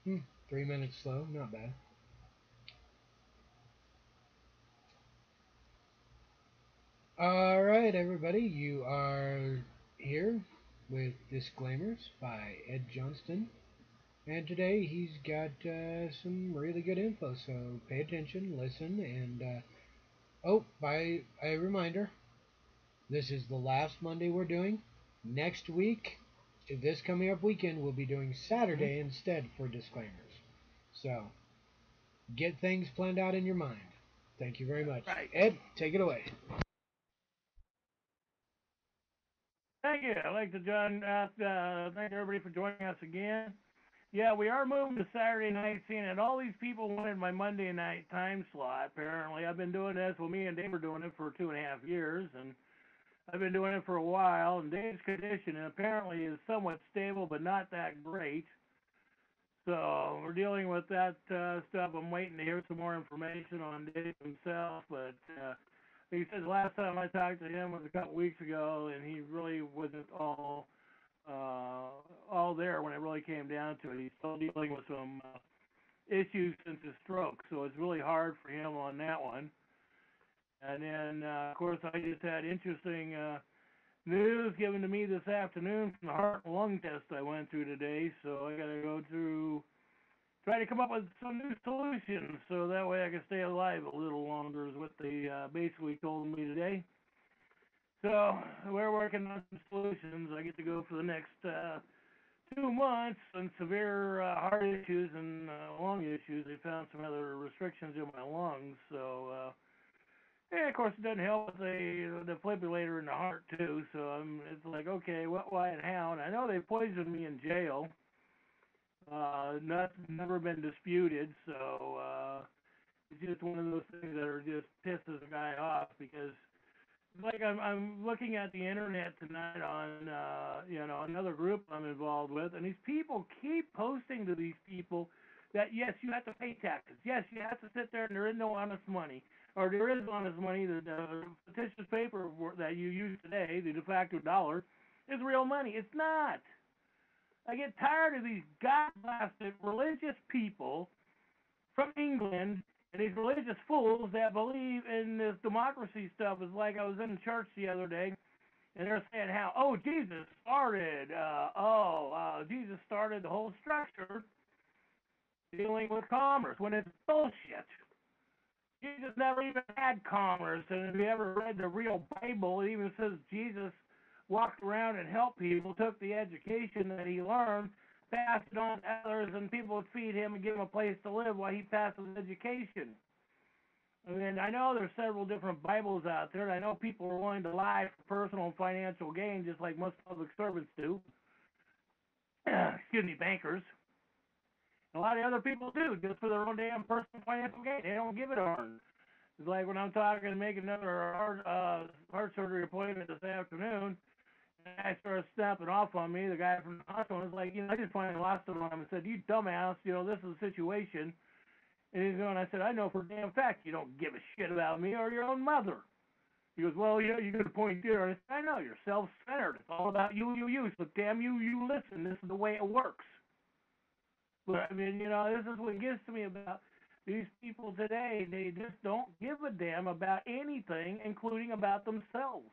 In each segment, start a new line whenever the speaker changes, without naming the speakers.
Hmm, 3 minutes slow, not bad. All right, everybody, you are here with Disclaimers by Ed Johnston. And today he's got some really good info, so pay attention, listen, and oh, by a reminder, this is the last Monday we're doing. Next week, this coming up weekend, we'll be doing
Hmm?
Saturday instead for disclaimers. So get things planned out in your mind. Thank you very much.
Right.
Ed, take it away.
Thank you. I'd like to thank everybody for joining us again. Yeah, we are moving to Saturday night scene, and all these people wanted my Monday night time slot. Apparently, I've been doing this. Well, me and Dave were doing it for 2.5 years, and I've been doing it for a while. And Dave's condition apparently is somewhat stable, but not that great. So we're dealing with that stuff. I'm waiting to hear some more information on Dave himself, but he says last time I talked to him was a couple weeks ago, and he really wasn't all there when it really came down to it. He's still dealing with some issues since his stroke, so it's really hard for him on that one. And then, of course, I just had interesting news given to me this afternoon from the heart and lung test I went through today. So I got to go through, try to come up with some new solutions so that way I can stay alive a little longer, is what they basically told me today. So we're working on some solutions. I get to go for the next 2 months on severe heart issues and lung issues. They found some other restrictions in my lungs. So, yeah, of course, it doesn't help with the defibrillator in the heart, too. So it's like, okay, what, why, and how? And I know they poisoned me in jail. Never been disputed. So it's just one of those things that are just pisses a guy off because like I'm looking at the internet tonight on another group I'm involved with, and these people keep posting to these people that yes, you have to pay taxes. Yes, you have to sit there, and there is no honest money, or there is honest money. The fictitious paper that you use today, the de facto dollar, is real money. It's not. I get tired of these god-blasted religious people from England and these religious fools that believe in this democracy stuff. Is like I was in church the other day, and they're saying how, Jesus started the whole structure dealing with commerce when it's bullshit. Jesus never even had commerce, and if you ever read the real Bible, it even says Jesus walked around and helped people, took the education that he learned, passed it on to others, and people would feed him and give him a place to live while he passed his education. And I know there's several different Bibles out there, and I know people are willing to lie for personal and financial gain, just like most public servants do. Excuse me, bankers. And a lot of other people do, just for their own damn personal financial gain. They don't give a darn. It's like when I'm talking to make another heart surgery appointment this afternoon, and I started snapping off on me. The guy from the hospital was like, I just finally lost it on him and said, "You dumbass, this is the situation." And he's going, I said, "I know for a damn fact you don't give a shit about me or your own mother." He goes, "Well, you got a point there." And I said, "I know, you're self-centered. It's all about you. So damn you, you listen. This is the way it works." But I mean, this is what gets to me about these people today. They just don't give a damn about anything, including about themselves.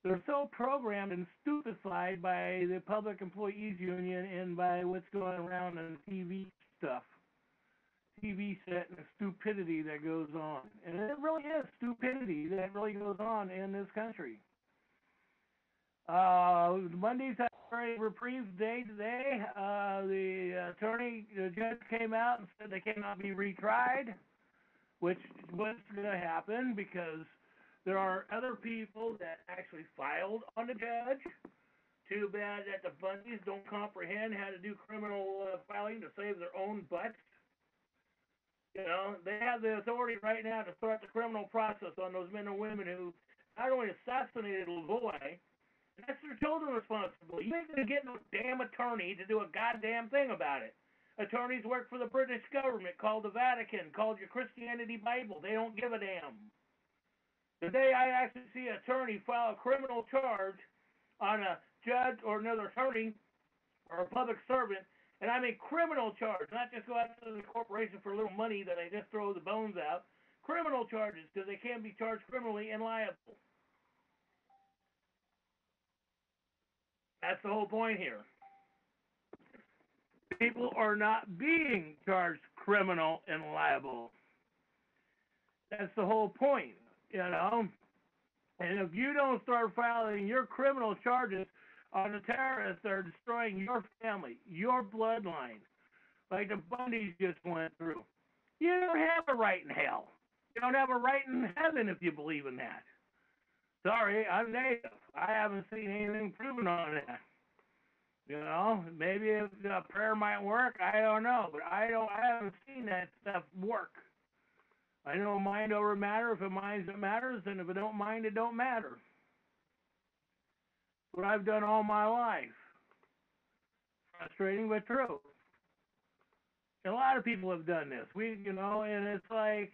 They're so programmed and stupefied by the Public Employees Union and by what's going around in TV stuff. TV set and the stupidity that goes on. And it really is stupidity that really goes on in this country. Monday's had a very reprieve day today. The judge came out and said they cannot be retried, which was going to happen because there are other people that actually filed on the judge. Too bad that the Bundys don't comprehend how to do criminal filing to save their own butts. They have the authority right now to start the criminal process on those men and women who not only assassinated a little boy, and that's their children responsibility. You ain't gonna get no damn attorney to do a goddamn thing about it. Attorneys work for the British government, called the Vatican, called your Christianity Bible. They don't give a damn. The day I actually see an attorney file a criminal charge on a judge or another attorney or a public servant And I mean criminal charge, not just go after the corporation for a little money that they just throw the bones out. Criminal charges, because they can be charged criminally and liable. That's the whole point here. People are not being charged criminal and liable. That's the whole point, you know. And if you don't start filing your criminal charges on the terrorists that are destroying your family, your bloodline, like the Bundys just went through, you don't have a right in hell. You don't have a right in heaven if you believe in that. Sorry, I'm native. I haven't seen anything proven on that. You know, maybe if the prayer might work, I don't know, but I haven't seen that stuff work. I know mind over matter. If it minds, it matters, and if it don't mind, it don't matter. What I've done all my life. Frustrating but true. And a lot of people have done this. And it's like,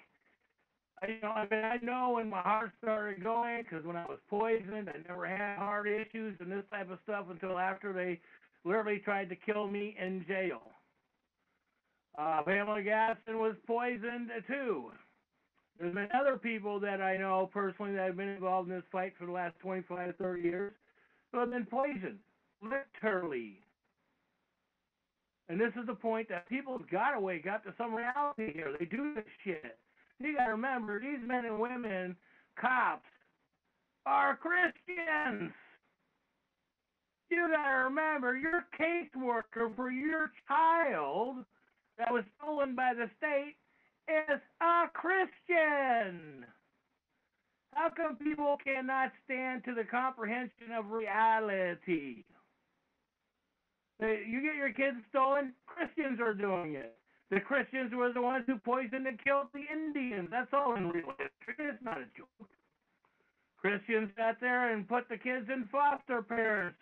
I know when my heart started going, because when I was poisoned, I never had heart issues and this type of stuff until after they literally tried to kill me in jail. Pamela Gaston was poisoned too. There's been other people that I know personally that have been involved in this fight for the last 25 to 30 years who have been poisoned, literally. And this is the point that people have got to wake up to some reality here. They do this shit. You got to remember, these men and women, cops, are Christians. You got to remember, your caseworker for your child that was stolen by the state is a Christian. How come people cannot stand to the comprehension of reality? You get your kids stolen, Christians are doing it. The Christians were the ones who poisoned and killed the Indians. That's all in real history. It's not a joke. Christians sat there and put the kids in foster parents,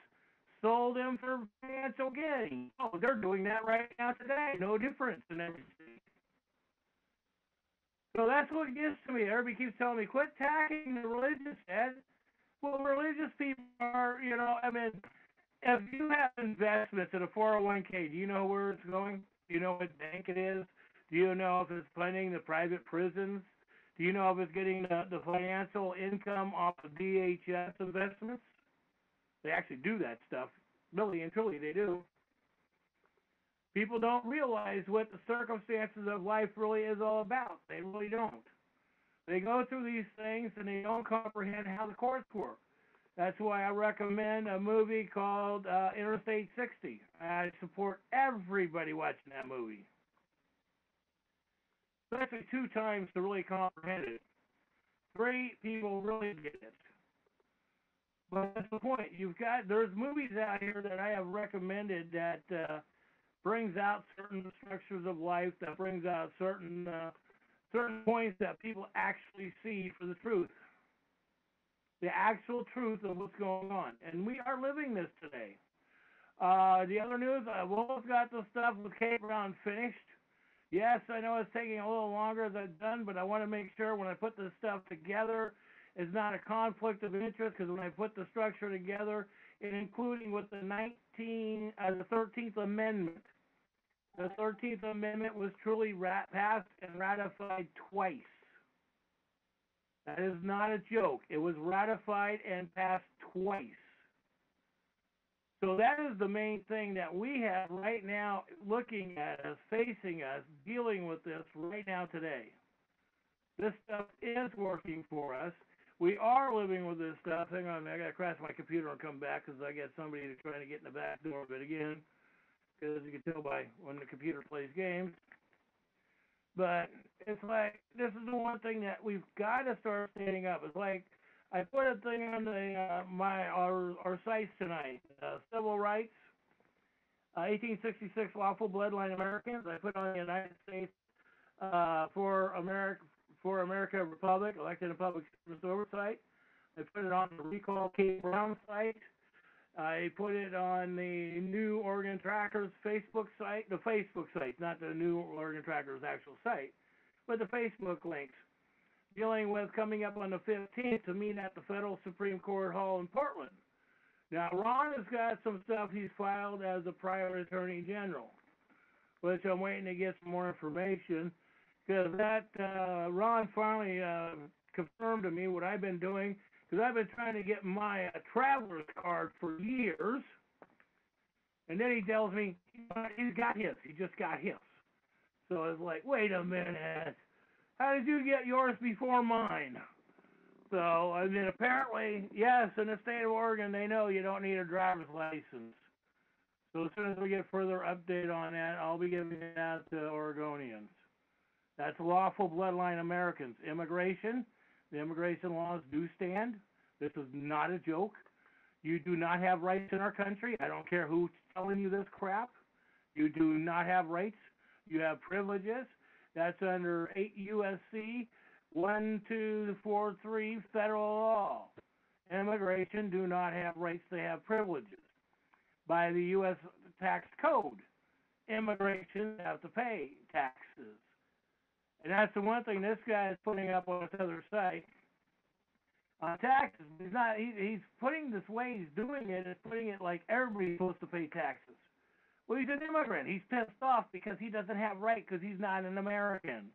sold them for financial gain. Oh, they're doing that right now today. No difference in everything. So that's what gets to me. Everybody keeps telling me, quit attacking the religious head. Well, religious people are, if you have investments in a 401k, do you know where it's going? Do you know what bank it is? Do you know if it's funding the private prisons? Do you know if it's getting the financial income off of DHS investments? They actually do that stuff. Really and truly, they do. People don't realize what the circumstances of life really is all about. They really don't. They go through these things and they don't comprehend how the courts work. That's why I recommend a movie called Interstate 60. I support everybody watching that movie. Especially 2 times to really comprehend it. 3 people really get it. But that's the point. There's movies out here that I have recommended that brings out certain structures of life, that brings out certain points that people actually see for the truth. The actual truth of what's going on. And we are living this today. The other news, I've almost got the stuff with Kate Brown finished. Yes, I know it's taking a little longer than done, but I want to make sure when I put this stuff together, it's not a conflict of interest, because when I put the structure together, including with the 13th Amendment, the 13th Amendment was truly passed and ratified twice. That is not a joke. It was ratified and passed twice. So that is the main thing that we have right now looking at us, facing us, dealing with this right now today. This stuff is working for us. We are living with this stuff. Hang on, I got to crash my computer and come back because I got somebody trying to get in the back door of it again. Because you can tell by when the computer plays games. But it's like, this is the one thing that we've got to start standing up. It's like, I put a thing on our sites tonight. Civil rights, 1866 lawful bloodline Americans. I put on the United States for America Republic, elected and public service oversight. I put it on the Recall Kate Brown site. I put it on the New Oregon Trackers Facebook site, the Facebook site, not the New Oregon Trackers actual site, but the Facebook links, dealing with coming up on the 15th to meet at the Federal Supreme Court Hall in Portland. Now, Ron has got some stuff he's filed as a private attorney general. which I'm waiting to get some more information because that Ron finally confirmed to me what I've been doing because I've been trying to get my traveler's card for years, and then he tells me he's got his. He just got his. So I was like, wait a minute. How did you get yours before mine? So, I mean, apparently, yes, in the state of Oregon, they know you don't need a driver's license. So as soon as we get further update on that, I'll be giving it out to Oregonians. That's lawful bloodline Americans. Immigration, the immigration laws do stand. This is not a joke. You do not have rights in our country. I don't care who's telling you this crap. You do not have rights. You have privileges. That's under 8 U.S.C. 1243 federal law. Immigration do not have rights. They have privileges. By the U.S. tax code, immigration have to pay taxes. And that's the one thing this guy is putting up on this other site on taxes. He's putting this way he's doing it is putting it like everybody's supposed to pay taxes. Well, he's an immigrant. He's pissed off because he doesn't have rights because he's not an American.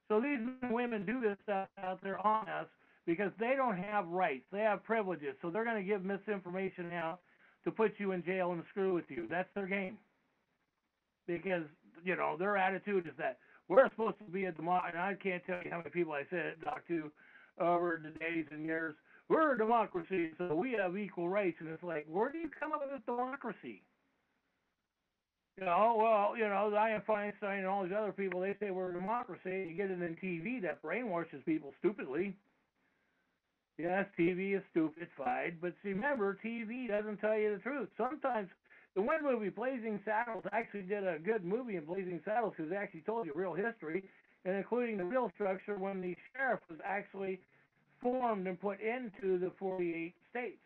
So these men and women do this stuff out there on us because they don't have rights. They have privileges. So they're going to give misinformation out to put you in jail and screw with you. That's their game. Because, their attitude is that we're supposed to be a democracy. And I can't tell you how many people I said talked to over the days and years. We're a democracy, so we have equal rights. And it's like, where do you come up with this democracy? Dianne Feinstein and all these other people, they say we're a democracy. You get it in TV that brainwashes people stupidly. Yes, TV is stupefied, but see, remember, TV doesn't tell you the truth. Sometimes, the one movie, Blazing Saddles, actually did a good movie in Blazing Saddles because it actually told you real history, and including the real structure when the sheriff was actually formed and put into the 48 states,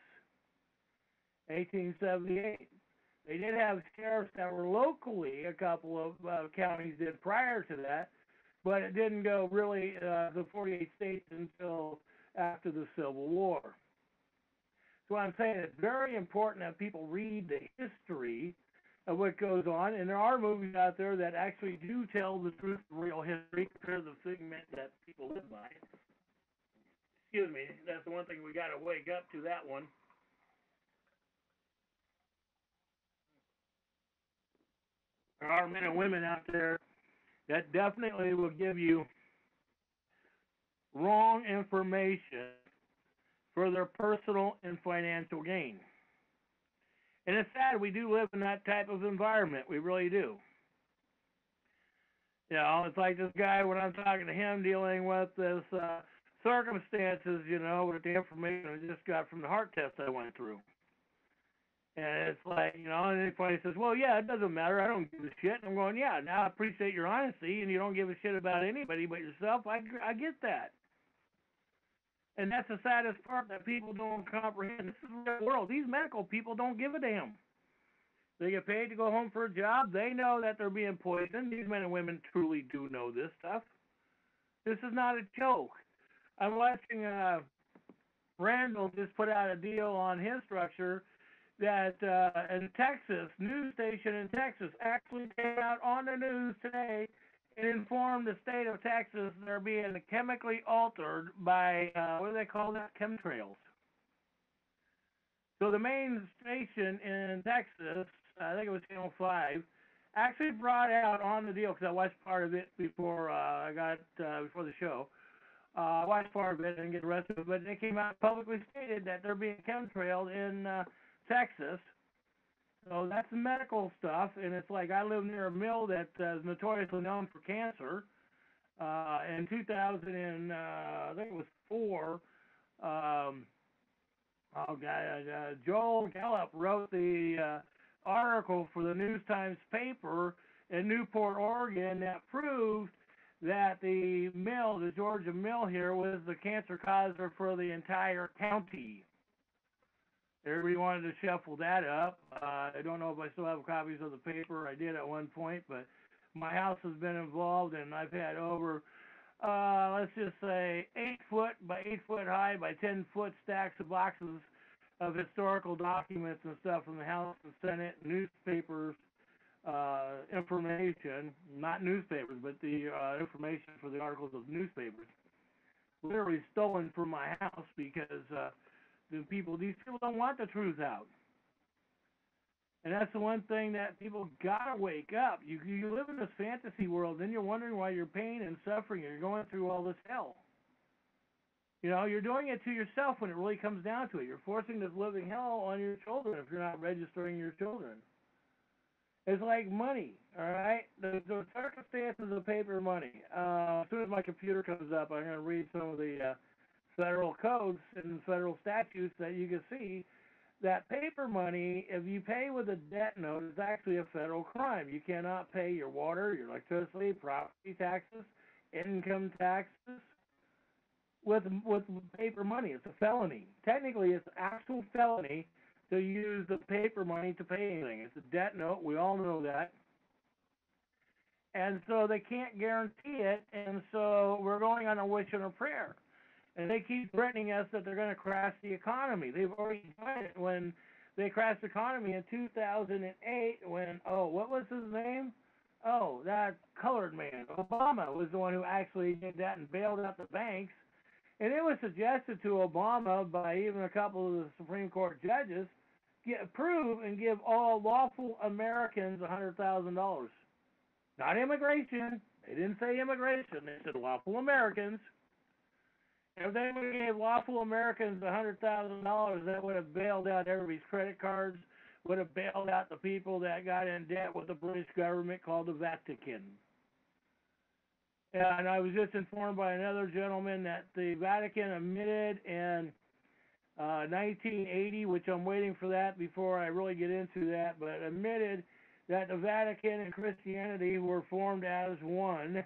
1878. They did have sheriffs that were locally, a couple of counties did prior to that, but it didn't go really the 48 states until after the Civil War. So I'm saying it's very important that people read the history of what goes on, and there are movies out there that actually do tell the truth of real history compared to the figment that people live by. Excuse me, that's the one thing we got to wake up to, that one. There are men and women out there that definitely will give you wrong information for their personal and financial gain. And it's sad we do live in that type of environment. We really do. It's like this guy when I'm talking to him dealing with this circumstances, with the information I just got from the heart test I went through. And it's like, and anybody says, well, yeah, it doesn't matter. I don't give a shit. And I'm going, yeah, now I appreciate your honesty, and you don't give a shit about anybody but yourself. I get that. And that's the saddest part that people don't comprehend. This is the real world. These medical people don't give a damn. They get paid to go home for a job. They know that they're being poisoned. These men and women truly do know this stuff. This is not a joke. I'm watching Randall just put out a deal on his structure that in Texas, news station in Texas actually came out on the news today and informed the state of Texas they're being chemically altered by, what do they call that? Chemtrails. So the main station in Texas, I think it was Channel 5, actually brought out on the deal, because I watched part of it before before the show. I watched part of it and get the rest of it, but they came out and publicly stated that they're being chemtrailed in Texas. So that's medical stuff, and it's like I live near a mill that is notoriously known for cancer. In 2000 and I think it was 4, Joel Gallup wrote the article for the News Times paper in Newport, Oregon, that proved that the mill, the Georgia mill here, was the cancer causer for the entire county. Everybody wanted to shuffle that up. I don't know if I still have copies of the paper. I did at one point, but my house has been involved, and I've had over, let's just say, 8 foot by 8 foot high by 10 foot stacks of boxes of historical documents and stuff from the House and Senate, newspapers, information, not newspapers, but the information for the articles of newspapers, literally stolen from my house because these people don't want the truth out. And that's the one thing that people gotta wake up. You live in this fantasy world, then you're wondering why you're pain and suffering, and you're going through all this hell. You know, you're doing it to yourself when it really comes down to it. You're forcing this living hell on your children if you're not registering your children. It's like money, all right? The circumstances of paper money. As soon as my computer comes up, I'm going to read some of the federal codes and federal statutes that you can see that paper money, if you pay with a debt note, is actually a federal crime. You cannot pay your water, your electricity, property taxes, income taxes with paper money. It's a felony. Technically, it's an actual felony to use the paper money to pay anything. It's a debt note. We all know that. And so they can't guarantee it, and so we're going on a wish and a prayer. And they keep threatening us that they're going to crash the economy. They've already done it when they crashed the economy in 2008 when, what was his name? Oh, that colored man. Obama was the one who actually did that and bailed out the banks. And it was suggested to Obama by even a couple of the Supreme Court judges, approve and give all lawful Americans $100,000. Not immigration. They didn't say immigration. They said lawful Americans. If they would have gave lawful Americans $100,000, that would have bailed out everybody's credit cards, would have bailed out the people that got in debt with the British government called the Vatican. And I was just informed by another gentleman that the Vatican admitted in 1980, which I'm waiting for that before I really get into that, but admitted that the Vatican and Christianity were formed as one.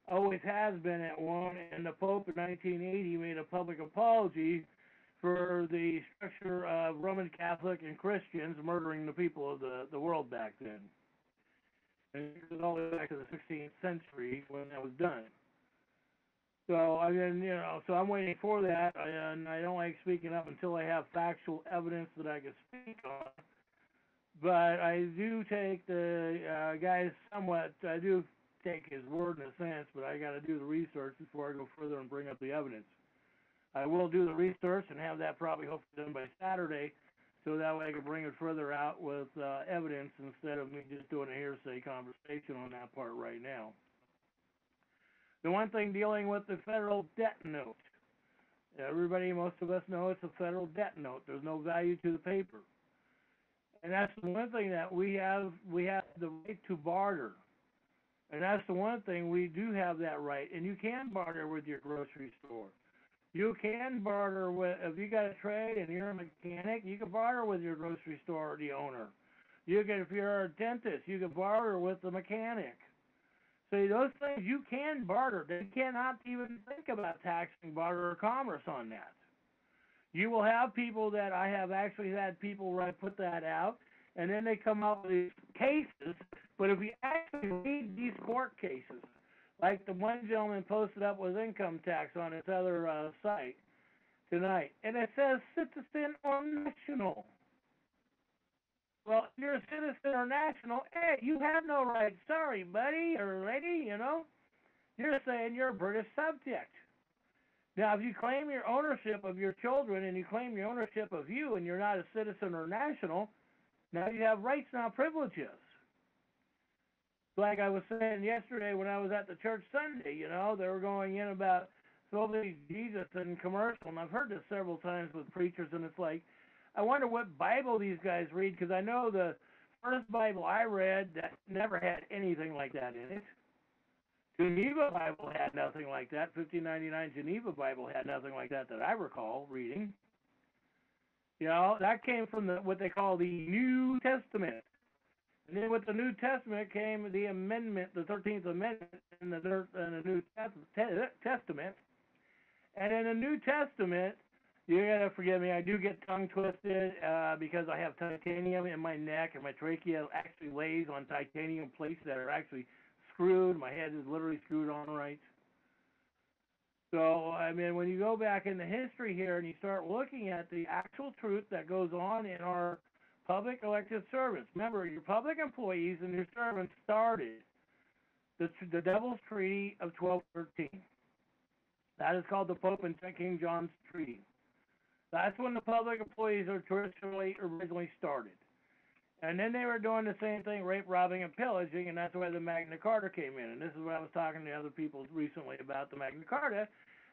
Always has been at one, and the Pope in 1980 made a public apology for the structure of Roman Catholic and Christians murdering the people of the world back then. And it goes all the way back to the 16th century when that was done. So, I mean, so I'm waiting for that, and I don't like speaking up until I have factual evidence that I can speak on. But I do take the guys somewhat, I do take his word in a sense, but I got to do the research before I go further and bring up the evidence. I will do the research and have that probably hopefully done by Saturday, so that way I can bring it further out with evidence instead of me just doing a hearsay conversation on that part right now. The one thing dealing with the federal debt note. Everybody, most of us know it's a federal debt note. There's no value to the paper. And that's the one thing that we have the right to barter. And that's the one thing, we do have that right. And you can barter with your grocery store. You can barter with, if you got a trade and you're a mechanic, you can barter with your grocery store, the owner. You can, if you're a dentist, you can barter with the mechanic. See, those things you can barter. They cannot even think about taxing barter or commerce on that. You will have people that I have actually had people put that out, and then they come up with these cases. But if you actually read these court cases, like the one gentleman posted up with income tax on his other site tonight, and it says citizen or national. Well, if you're a citizen or national, hey, you have no rights. Sorry, buddy or lady, You're saying you're a British subject. Now, if you claim your ownership of your children and you claim your ownership of you and you're not a citizen or national, now you have rights, not privileges. Like I was saying yesterday when I was at the church Sunday, they were going in about supposedly Jesus in commercial, and I've heard this several times with preachers, and it's like, I wonder what Bible these guys read, because I know the first Bible I read that never had anything like that in it. Geneva Bible had nothing like that. 1599 Geneva Bible had nothing like that I recall reading. That came from what they call the New Testament. And then with the New Testament came the amendment, the 13th Amendment in the New Testament. And in the New Testament, you gotta forgive me, I do get tongue twisted because I have titanium in my neck, and my trachea actually lays on titanium plates that are actually screwed. My head is literally screwed on right. So, I mean, when you go back into history here and you start looking at the actual truth that goes on in our public elected servants. Remember, your public employees and your servants started the Devil's Treaty of 1213. That is called the Pope and King John's Treaty. That's when the public employees are originally started. And then they were doing the same thing, rape, robbing, and pillaging, and that's why the Magna Carta came in. And this is what I was talking to other people recently about the Magna Carta,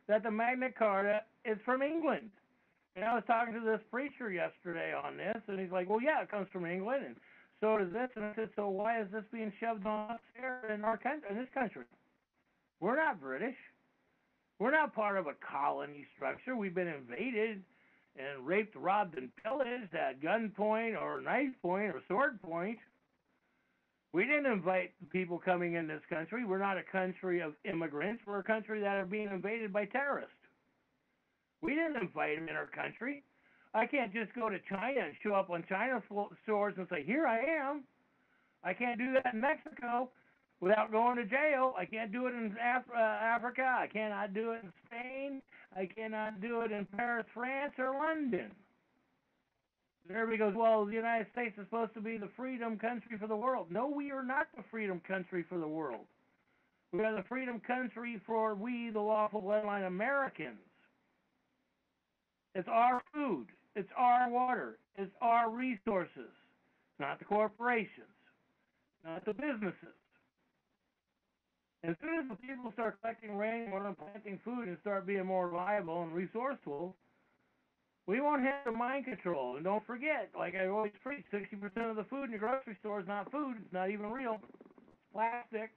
that the Magna Carta is from England. And I was talking to this preacher yesterday on this, and he's like, well, yeah, it comes from England, and so does this. And I said, so why is this being shoved on us here in our country, in this country? We're not British. We're not part of a colony structure. We've been invaded and raped, robbed, and pillaged at gunpoint or knife point or sword point. We didn't invite people coming in this country. We're not a country of immigrants. We're a country that are being invaded by terrorists. We didn't invite them in our country. I can't just go to China and show up on China stores and say, here I am. I can't do that in Mexico without going to jail. I can't do it in Africa. I cannot do it in Spain. I cannot do it in Paris, France, or London. And everybody goes, well, the United States is supposed to be the freedom country for the world. No, we are not the freedom country for the world. We are the freedom country for we, the lawful bloodline Americans. It's our food. It's our water. It's our resources. Not the corporations. Not the businesses. As soon as the people start collecting rainwater and planting food and start being more viable and resourceful, we won't have the mind control. And don't forget, like I always preach, 60% of the food in your grocery store is not food. It's not even real. Plastic.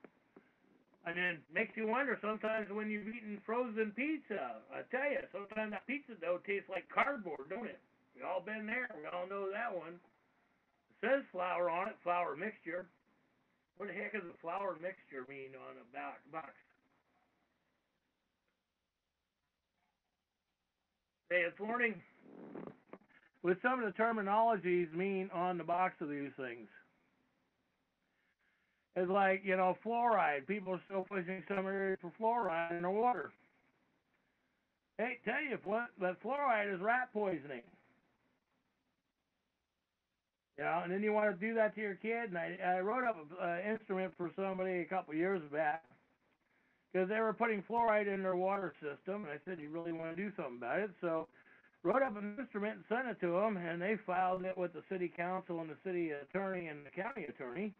And then makes you wonder sometimes when you've eaten frozen pizza. I tell you, sometimes that pizza dough tastes like cardboard, don't it? We all been there. We all know that one. It says flour on it, flour mixture. What the heck does a flour mixture mean on a box? Hey, this morning, with some of the terminologies mean on the box of these things. It's like, fluoride. People are still pushing some areas for fluoride in their water. Hey, tell you what, that fluoride is rat poisoning. And then you want to do that to your kid. And I wrote up an instrument for somebody a couple of years back because they were putting fluoride in their water system. And I said, you really want to do something about it. So wrote up an instrument and sent it to them, and they filed it with the city council and the city attorney and the county attorney.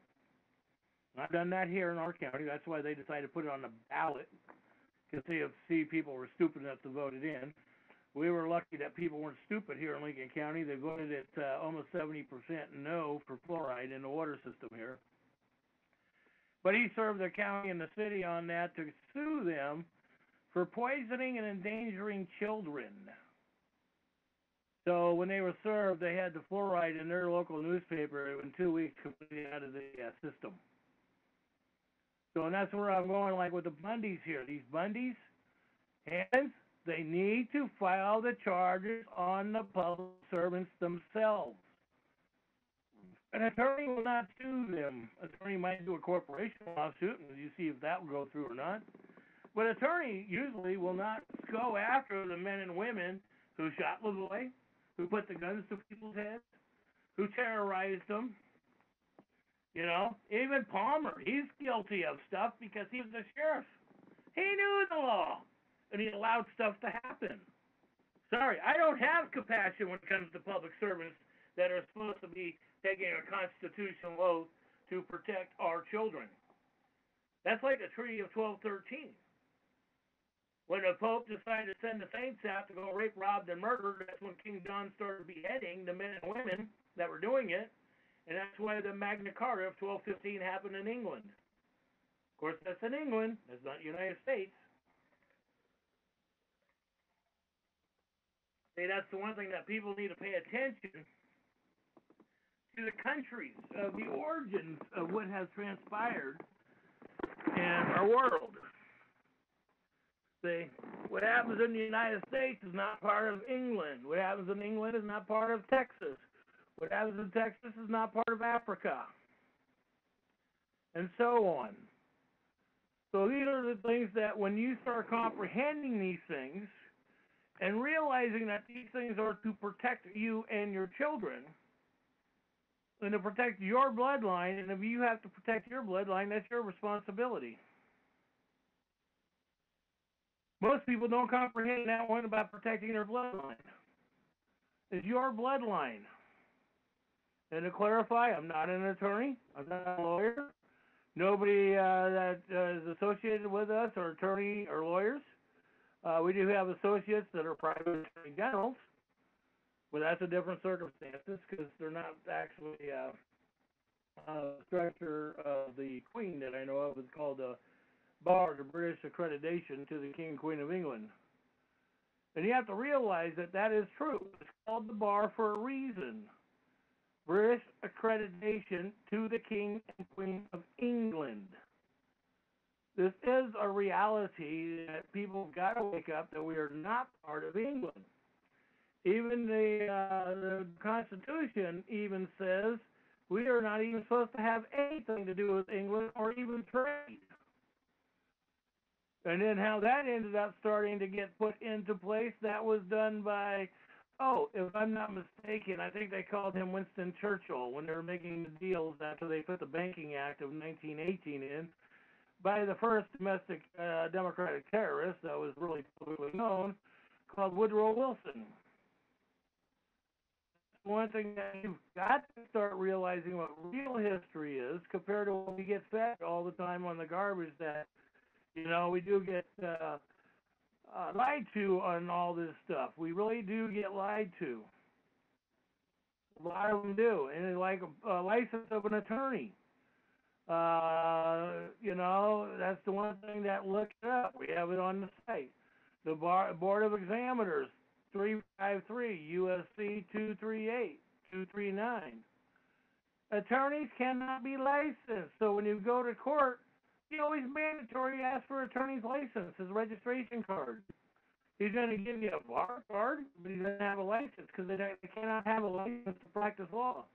And I've done that here in our county. That's why they decided to put it on the ballot, because see people were stupid enough to vote it in. We were lucky that people weren't stupid here in Lincoln County. They voted at almost 70% no for fluoride in the water system here. But he served the county and the city on that to sue them for poisoning and endangering children. So when they were served, they had the fluoride in their local newspaper in 2 weeks completely out of the system. So and that's where I'm going, like with the Bundys here. These Bundys, and they need to file the charges on the public servants themselves. An attorney will not sue them. An attorney might do a corporation lawsuit, and you see if that will go through or not. But an attorney usually will not go after the men and women who shot LaVoy, who put the guns to people's heads, who terrorized them. Even Palmer, he's guilty of stuff because he was the sheriff. He knew the law, and he allowed stuff to happen. Sorry, I don't have compassion when it comes to public servants that are supposed to be taking a constitutional oath to protect our children. That's like the Treaty of 1213. When the Pope decided to send the saints out to go rape, rob, and murder, that's when King John started beheading the men and women that were doing it. And that's why the Magna Carta of 1215 happened in England. Of course, that's in England. That's not the United States. See, that's the one thing that people need to pay attention to, the countries of the origins of what has transpired in our world. See, what happens in the United States is not part of England. What happens in England is not part of Texas. What happens in Texas is not part of Africa. And so on. So these are the things that when you start comprehending these things and realizing that these things are to protect you and your children, and to protect your bloodline. And if you have to protect your bloodline, that's your responsibility. Most people don't comprehend that one about protecting their bloodline. It's your bloodline. And to clarify, I'm not an attorney. I'm not a lawyer. Nobody that is associated with us are attorney or lawyers. We do have associates that are private attorney generals, but that's a different circumstances because they're not actually structure of the Queen that I know of is called the Bar, the British accreditation to the King and Queen of England. And you have to realize that that is true. It's called the Bar for a reason. British accreditation to the King and Queen of England. This is a reality that people have got to wake up that we are not part of England. Even the Constitution even says we are not even supposed to have anything to do with England or even trade. And then how that ended up starting to get put into place, that was done by, if I'm not mistaken, I think they called him Winston Churchill when they were making the deals after they put the Banking Act of 1918 in, by the first domestic democratic terrorist that was really publicly known, called Woodrow Wilson. One thing that you've got to start realizing what real history is compared to what we get fed all the time on the garbage that, we do get lied to on all this stuff. We really do get lied to. A lot of them do. And it's like a license of an attorney. That's the one thing that look it up. We have it on the site. The Board of Examiners, 353, USC 238, 239. Attorneys cannot be licensed. So when you go to court, you always mandatory ask for attorney's license, his registration card. He's going to give you a bar card, but he doesn't have a license because they cannot have a license to practice law.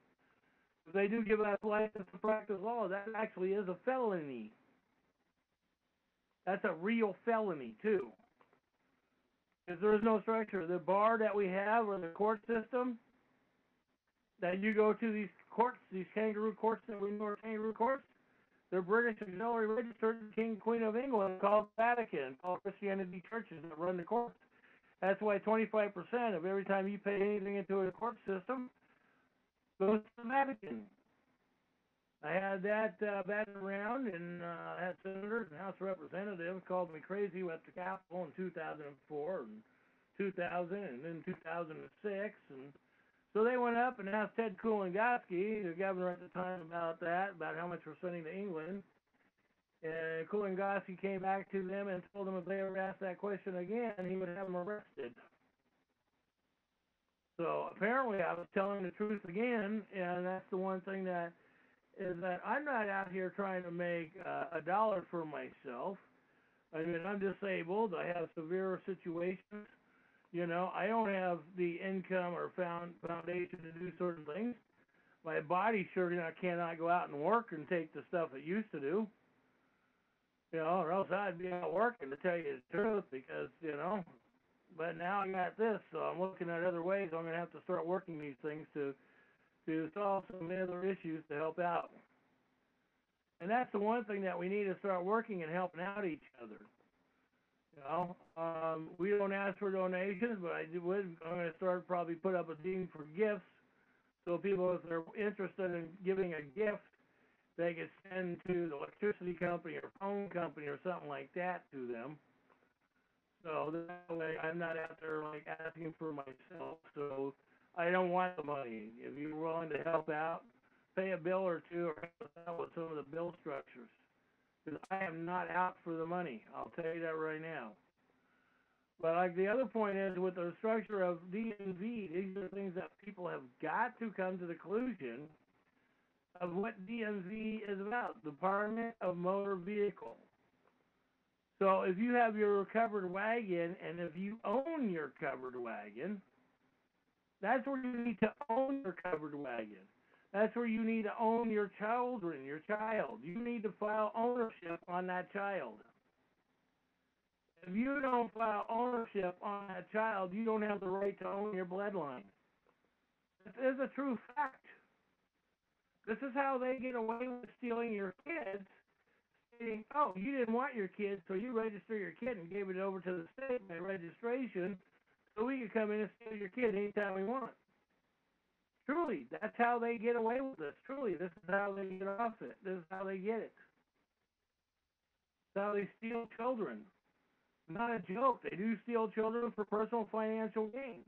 If they do give us a license to practice law, that actually is a felony. That's a real felony, too. Because there is no structure. The bar that we have, or the court system, that you go to these courts, these kangaroo courts that we know are kangaroo courts, they're British auxiliary registered King and Queen of England, called Vatican, called Christianity churches that run the courts. That's why 25% of every time you pay anything into a court system goes to the Vatican. I had that batted around, and had senators and House representatives called me crazy at the Capitol in 2004 and 2000 and then 2006. And so they went up and asked Ted Kulongoski, the governor at the time, about how much we're sending to England. And Kulongoski came back to them and told them if they ever asked that question again, he would have them arrested. So apparently I was telling the truth again, and that's the one thing that is that I'm not out here trying to make a dollar for myself. I mean, I'm disabled. I have severe situations. I don't have the income or foundation to do certain things. My body sure cannot go out and work and take the stuff it used to do. Or else I'd be out working, to tell you the truth, because, but now I got this, so I'm looking at other ways. I'm going to have to start working these things to solve some other issues to help out. And that's the one thing that we need to start working and helping out each other. We don't ask for donations, but I'm going to start probably put up a thing for gifts. So people, if they're interested in giving a gift, they can send to the electricity company or phone company or something like that to them. So that way I'm not out there like asking for myself. So I don't want the money. If you're willing to help out, pay a bill or two or help us out with some of the bill structures. Because I am not out for the money. I'll tell you that right now. But like the other point is, with the structure of DMV, these are things that people have got to come to the conclusion of what DMV is about, Department of Motor Vehicle. So if you have your covered wagon, and if you own your covered wagon, that's where you need to own your covered wagon. That's where you need to own your children, your child. You need to file ownership on that child. If you don't file ownership on that child, you don't have the right to own your bloodline. This is a true fact. This is how they get away with stealing your kids. Saying, oh, you didn't want your kid, so you register your kid and gave it over to the state by registration so we could come in and steal your kid anytime we want. Truly, that's how they get away with this. Truly, this is how they get off it. This is how they get it. This is how they steal children. Not a joke. They do steal children for personal financial gain.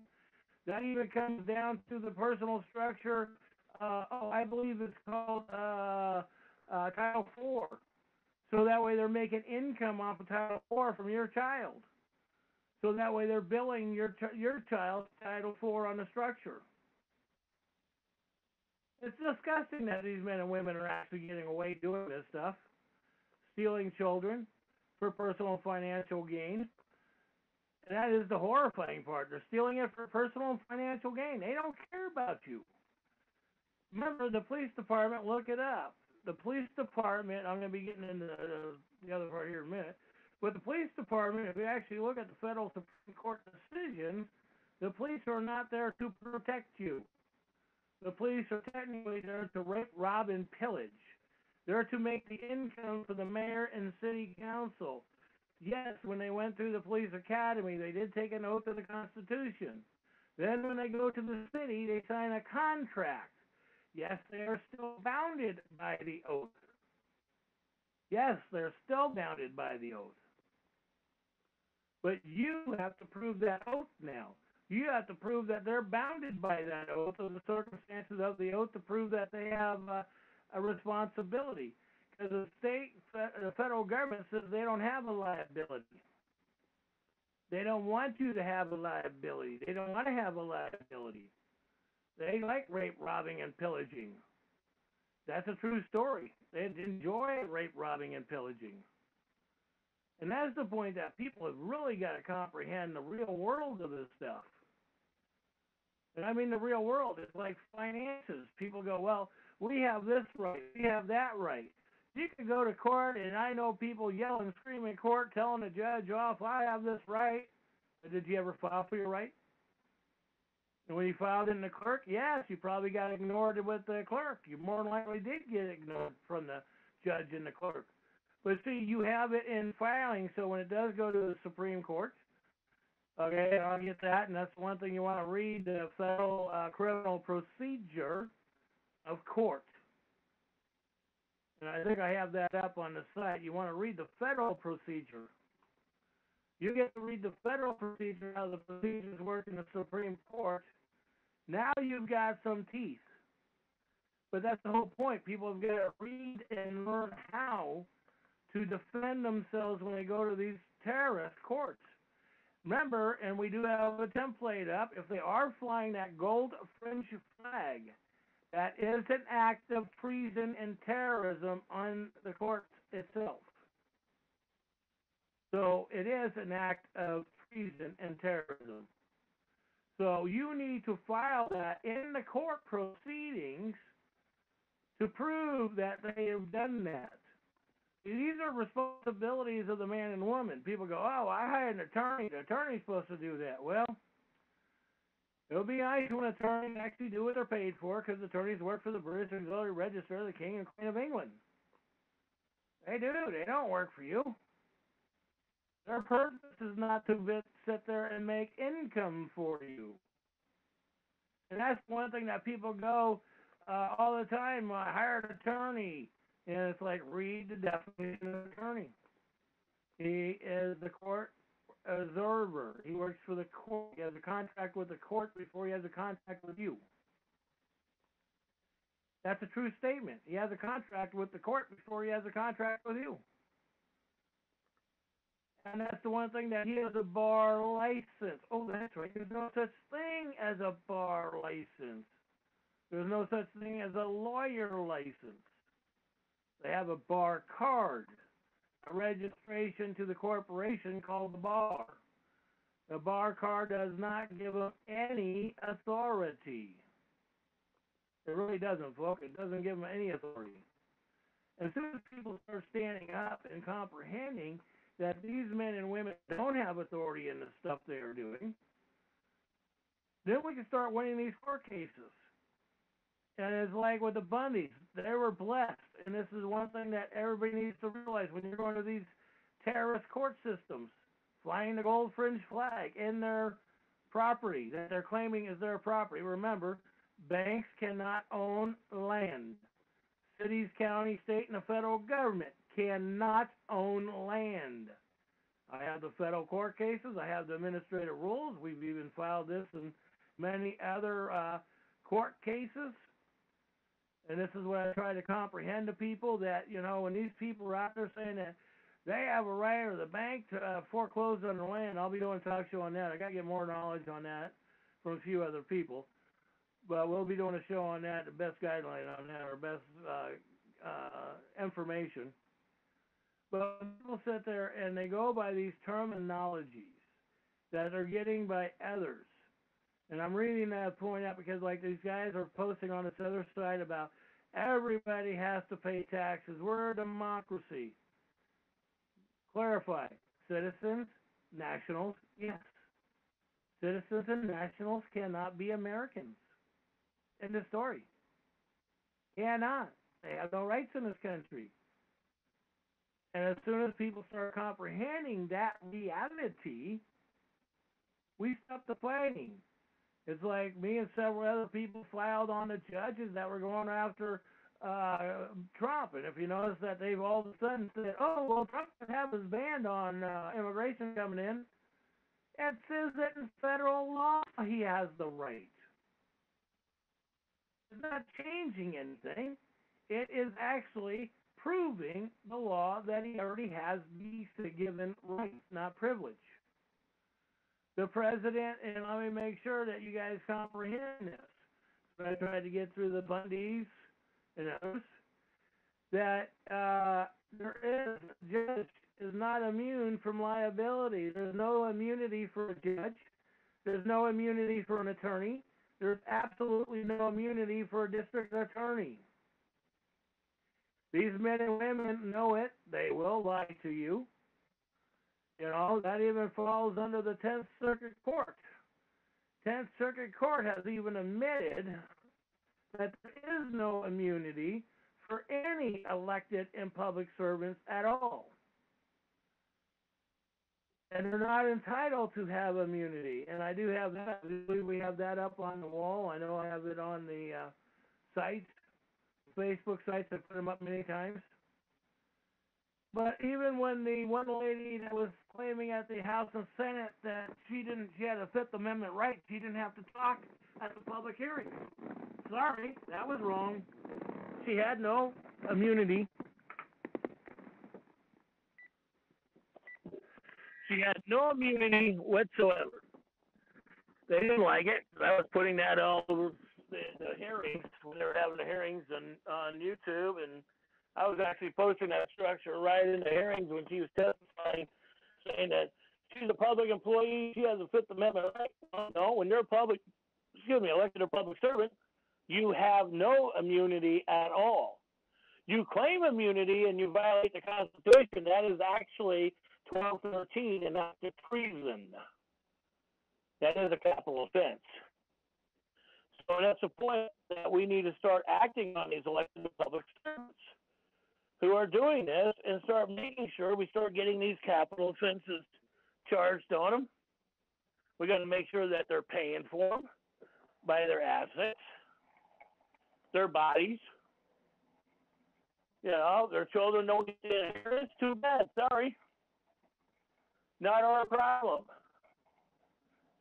That even comes down to the personal structure. I believe it's called Title 4. So that way they're making income off of Title 4 from your child. So that way they're billing your child Title 4 on the structure. It's disgusting that these men and women are actually getting away doing this stuff, stealing children for personal financial gain. And that is the horrifying part. They're stealing it for personal and financial gain. They don't care about you. Remember, the police department, look it up. The police department, I'm going to be getting into the other part here in a minute, but the police department, if you actually look at the federal Supreme Court decisions, the police are not there to protect you. The police are technically there to rape, rob, and pillage. They're to make the income for the mayor and city council. Yes, when they went through the police academy, they did take an oath of the Constitution. Then when they go to the city, they sign a contract. Yes, they are still bounded by the oath. Yes, they're still bounded by the oath. But you have to prove that oath now. You have to prove that they're bounded by that oath or the circumstances of the oath to prove that they have a responsibility. Because the federal government says they don't have a liability. They don't want you to have a liability. They don't want to have a liability. They like rape, robbing, and pillaging. That's a true story. They enjoy rape, robbing, and pillaging. And that's the point that people have really got to comprehend the real world of this stuff. And I mean the real world. It's like finances. People go, well, we have this right. We have that right. You can go to court, and I know people yell and scream in court telling the judge off, I have this right. But did you ever file for your right? And when you filed in the clerk, yes, you probably got ignored with the clerk. You more than likely did get ignored from the judge and the clerk. But see, you have it in filing, so when it does go to the Supreme Court, okay, I'll get that, and that's one thing you want to read, the Federal Criminal Procedure of Court. And I think I have that up on the site. You want to read the federal procedure. You get to read the federal procedure, how the procedures work in the Supreme Court. Now you've got some teeth. But that's the whole point. People have got to read and learn how to defend themselves when they go to these terrorist courts. Remember, and we do have a template up, if they are flying that gold French flag, that is an act of treason and terrorism on the court itself. So it is an act of treason and terrorism. So you need to file that in the court proceedings to prove that they have done that. These are responsibilities of the man and woman. People go, oh, I hired an attorney. The attorney's supposed to do that. Well, it would be nice when an attorney actually do what they're paid for, because attorneys work for the British Auxiliary Register, the King and Queen of England. They do. They don't work for you. Their purpose is not to sit there and make income for you. And that's one thing that people go all the time, I hired an attorney. And it's like, read the definition of attorney. He is the court observer. He works for the court. He has a contract with the court before he has a contract with you. That's a true statement. He has a contract with the court before he has a contract with you. And that's the one thing, that he has a bar license. Oh, that's right. There's no such thing as a bar license. There's no such thing as a lawyer license. They have a bar card, a registration to the corporation called the bar. The bar card does not give them any authority. It really doesn't, folks. It doesn't give them any authority. As soon as people start standing up and comprehending that these men and women don't have authority in the stuff they are doing, then we can start winning these court cases. And it's like with the Bundys, they were blessed. And this is one thing that everybody needs to realize when you're going to these terrorist court systems, flying the gold fringe flag in their property that they're claiming is their property. Remember, banks cannot own land. Cities, county, state, and the federal government cannot own land. I have the federal court cases. I have the administrative rules. We've even filed this in many other court cases. And this is what I try to comprehend to people that, when these people are out there saying that they have a right or the bank to foreclose on their land, I'll be doing a talk show on that. I got to get more knowledge on that from a few other people. But we'll be doing a show on that, the best guideline on that, or best information. But people sit there and they go by these terminologies that they're getting by others. And I'm reading that point out because, like, these guys are posting on this other side about everybody has to pay taxes. We're a democracy. Clarify. Citizens, nationals, yes. Citizens and nationals cannot be Americans. End of story. Cannot. They have no rights in this country. And as soon as people start comprehending that reality, we stop the fighting. It's like me and several other people filed on the judges that were going after Trump. And if you notice that they've all of a sudden said, oh, well, Trump can have his ban on immigration coming in. It says that in federal law he has the right. It's not changing anything. It is actually proving the law that he already has these given rights, not privilege. The president, and let me make sure that you guys comprehend this. So I tried to get through the Bundys and others, that judge is not immune from liability. There's no immunity for a judge. There's no immunity for an attorney. There's absolutely no immunity for a district attorney. These men and women know it. They will lie to you. That even falls under the 10th Circuit Court. 10th Circuit Court has even admitted that there is no immunity for any elected and public servants at all. And they're not entitled to have immunity. And I do have that. We have that up on the wall. I know I have it on the sites, Facebook sites. I put them up many times. But even when the one lady that was claiming at the House and Senate that she had a Fifth Amendment right, she didn't have to talk at the public hearing. Sorry, that was wrong. She had no immunity. She had no immunity whatsoever. They didn't like it. I was putting that all over the hearings when they were having the hearings on YouTube, and I was actually posting that structure right in the hearings when she was testifying, saying that she's a public employee, she has a Fifth Amendment right. No, when you're elected or public servant, you have no immunity at all. You claim immunity and you violate the Constitution. That is actually 1213, and that's the treason. That is a capital offense. So that's the point that we need to start acting on these elected public servants who are doing this and start making sure we start getting these capital offenses charged on them. We got to make sure that they're paying for them by their assets, their bodies. Their children don't get the inheritance. Too bad. Sorry. Not our problem.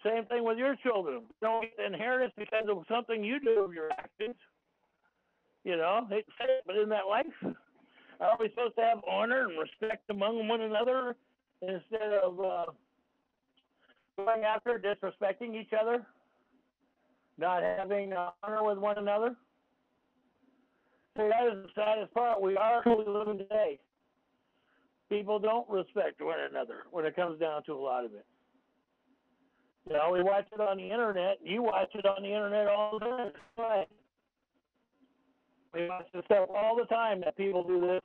Same thing with your children. Don't get the inheritance because of something you do of your actions. Hate to say it, but isn't that life? Are we supposed to have honor and respect among one another instead of going after disrespecting each other, not having honor with one another? See, that is the saddest part. We are who we live in today. People don't respect one another when it comes down to a lot of it. We watch it on the internet. You watch it on the internet all the time. Right. We watch this stuff all the time that people do this.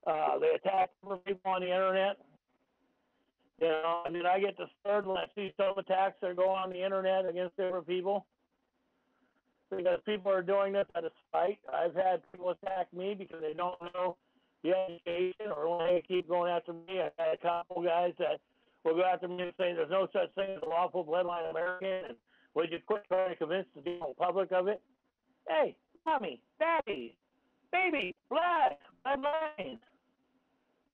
They attack people on the internet. I get disturbed when I see some attacks that go on the internet against different people. because people are doing this out of spite. I've had people attack me because they don't know the education or want to keep going after me. I've had a couple guys that will go after me and say there's no such thing as a lawful bloodline American, and would you quit trying to convince the general public of it? Hey, mommy, daddy, baby, bloodline.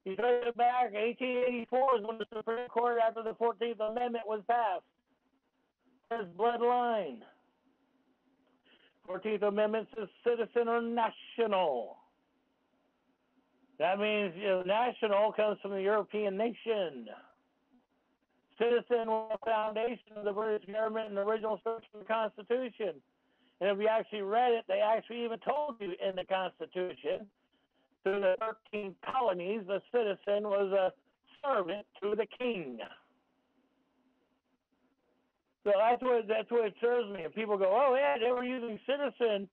You trace it back, 1884 is when the Supreme Court, after the 14th Amendment was passed. There's bloodline. 14th Amendment says citizen or national. That means national comes from the European nation. Citizen was the foundation of the British government and the original structure of the Constitution. And if you actually read it, they actually even told you in the Constitution, through the 13 colonies, the citizen was a servant to the king. So that's what it serves me. And people go, oh yeah, they were using citizen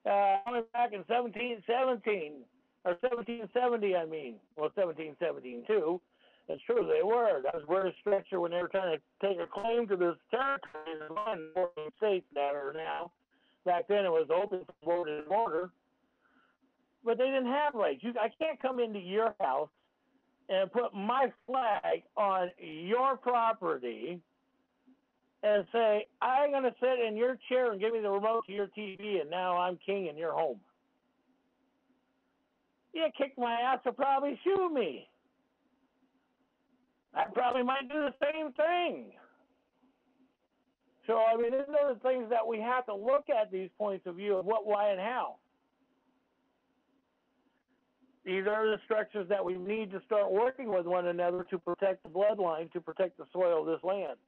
only back in 1717 or 1770. I mean, well, 1717 too. It's true they were. That was British structure when they were trying to take a claim to this territory in 14 states that are now. Back then it was open for border to border, but they didn't have rights. I can't come into your house and put my flag on your property and say, I'm going to sit in your chair and give me the remote to your TV, and now I'm king in your home. You kick my ass or probably shoot me. I probably might do the same thing. So, I mean, these are the things that we have to look at, these points of view of what, why, and how. These are the structures that we need to start working with one another to protect the bloodline, to protect the soil of this land,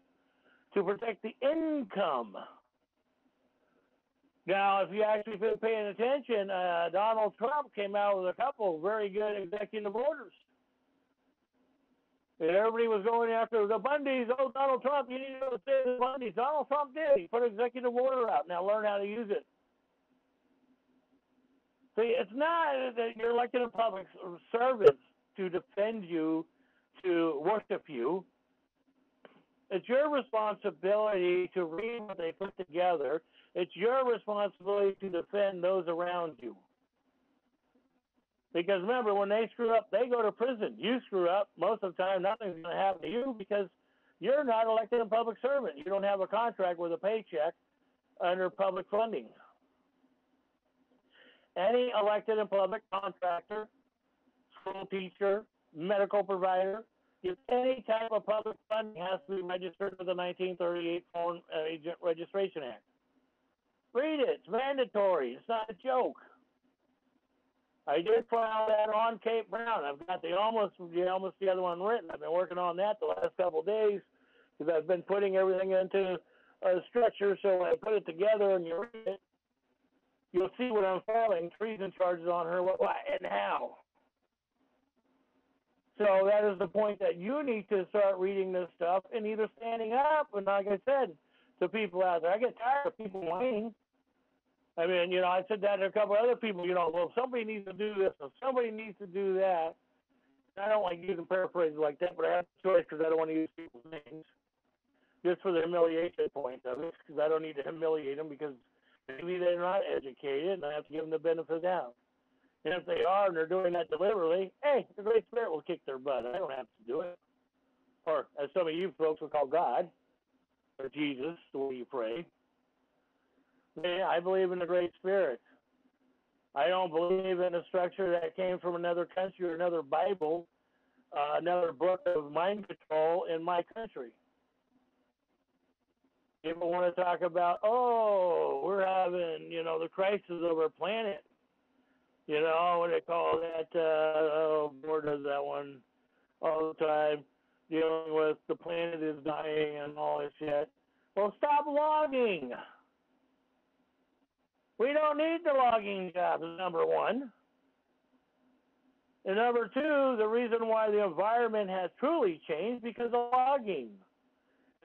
to protect the income. Now, if you actually been paying attention, Donald Trump came out with a couple of very good executive orders. And everybody was going after the Bundys. Oh, Donald Trump, you need to say the Bundys. Donald Trump did. He put an executive order out. Now learn how to use it. See, it's not that you're elected a public servant to defend you, to worship you. It's your responsibility to read what they put together. It's your responsibility to defend those around you. Because remember, when they screw up, they go to prison. You screw up, most of the time, nothing's going to happen to you because you're not elected a public servant. You don't have a contract with a paycheck under public funding. Any elected and public contractor, school teacher, medical provider, if any type of public funding has to be registered with the 1938 Foreign Agent Registration Act. Read it. It's mandatory. It's not a joke. I did file that on Cape Brown. I've got the almost the other one written. I've been working on that the last couple of days because I've been putting everything into a structure. So when I put it together and you read it, you'll see what I'm filing, treason charges on her, what, and how. So that is the point that you need to start reading this stuff and either standing up, and like I said, to people out there. I get tired of people whining. I mean, I said that to a couple of other people, well, somebody needs to do this and somebody needs to do that. I don't like using paraphrases like that, but I have a choice because I don't want to use people's names just for the humiliation point of it, because I don't need to humiliate them because maybe they're not educated and I have to give them the benefit of the doubt. And if they are and they're doing that deliberately, hey, the Great Spirit will kick their butt. I don't have to do it. Or as some of you folks would call God or Jesus, the way you pray. Yeah, I believe in the Great Spirit. I don't believe in a structure that came from another country or another Bible, another book of mind control in my country. People want to talk about, we're having, the crisis of our planet. What do they call that? Board does that one all the time, dealing with the planet is dying and all this shit. Well, stop logging. We don't need the logging jobs, number one. And number two, the reason why the environment has truly changed because of logging.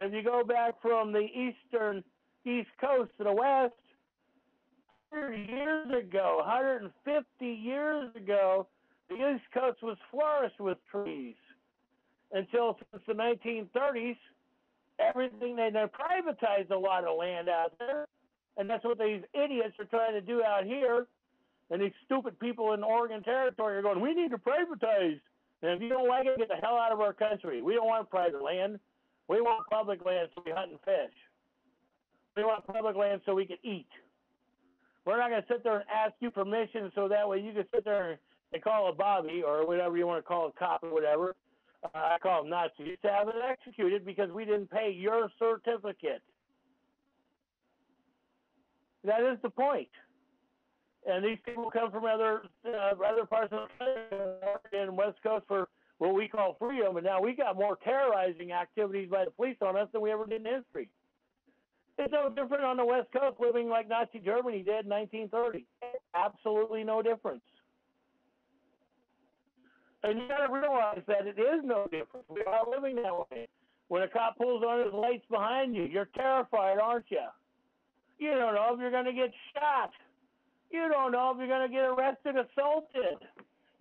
If you go back from the East Coast to the West, 150 years ago, the East Coast was flourished with trees. Until since the 1930s, they privatized a lot of land out there. And that's what these idiots are trying to do out here. And these stupid people in the Oregon Territory are going, we need to privatize. And if you don't like it, get the hell out of our country. We don't want private land. We want public land so we hunt and fish. We want public land so we can eat. We're not going to sit there and ask you permission so that way you can sit there and call a Bobby or whatever you want to call a cop or whatever. I call them Nazis to have it executed because we didn't pay your certificate. That is the point. And these people come from other parts of the country and West Coast for what we call freedom, and now we got more terrorizing activities by the police on us than we ever did in history. It's no different on the West Coast living like Nazi Germany did in 1930. Absolutely no difference. And you got to realize that it is no different. We are living that way. When a cop pulls on his lights behind you, you're terrified, aren't you? You don't know if you're going to get shot. You don't know if you're going to get arrested, assaulted.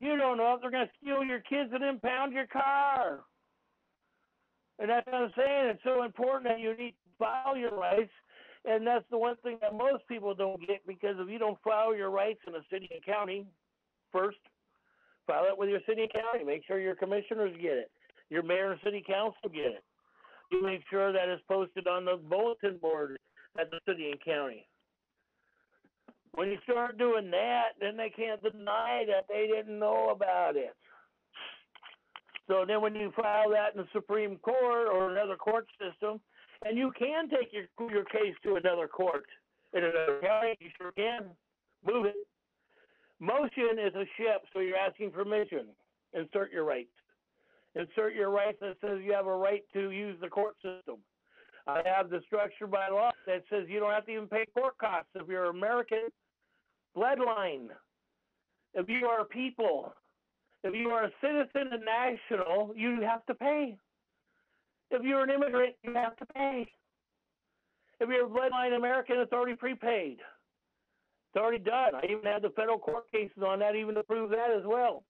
You don't know if they're going to steal your kids and impound your car. And that's what I'm saying. It's so important that you need to file your rights. And that's the one thing that most people don't get, because if you don't file your rights in a city and county first, file it with your city and county. Make sure your commissioners get it. Your mayor and city council get it. You make sure that it's posted on the bulletin board at the city and county. When you start doing that, then they can't deny that they didn't know about it. So then when you file that in the Supreme Court or another court system, and you can take your case to another court in another county, you sure can. Move it. Motion is a ship, so you're asking permission. Insert your rights. Insert your rights that says you have a right to use the court system. I have the structure by law that says you don't have to even pay court costs if you're American bloodline, if you are a people, if you are a citizen and national, you have to pay. If you're an immigrant, you have to pay. If you're a bloodline American, it's already prepaid. It's already done. I even had the federal court cases on that even to prove that as well.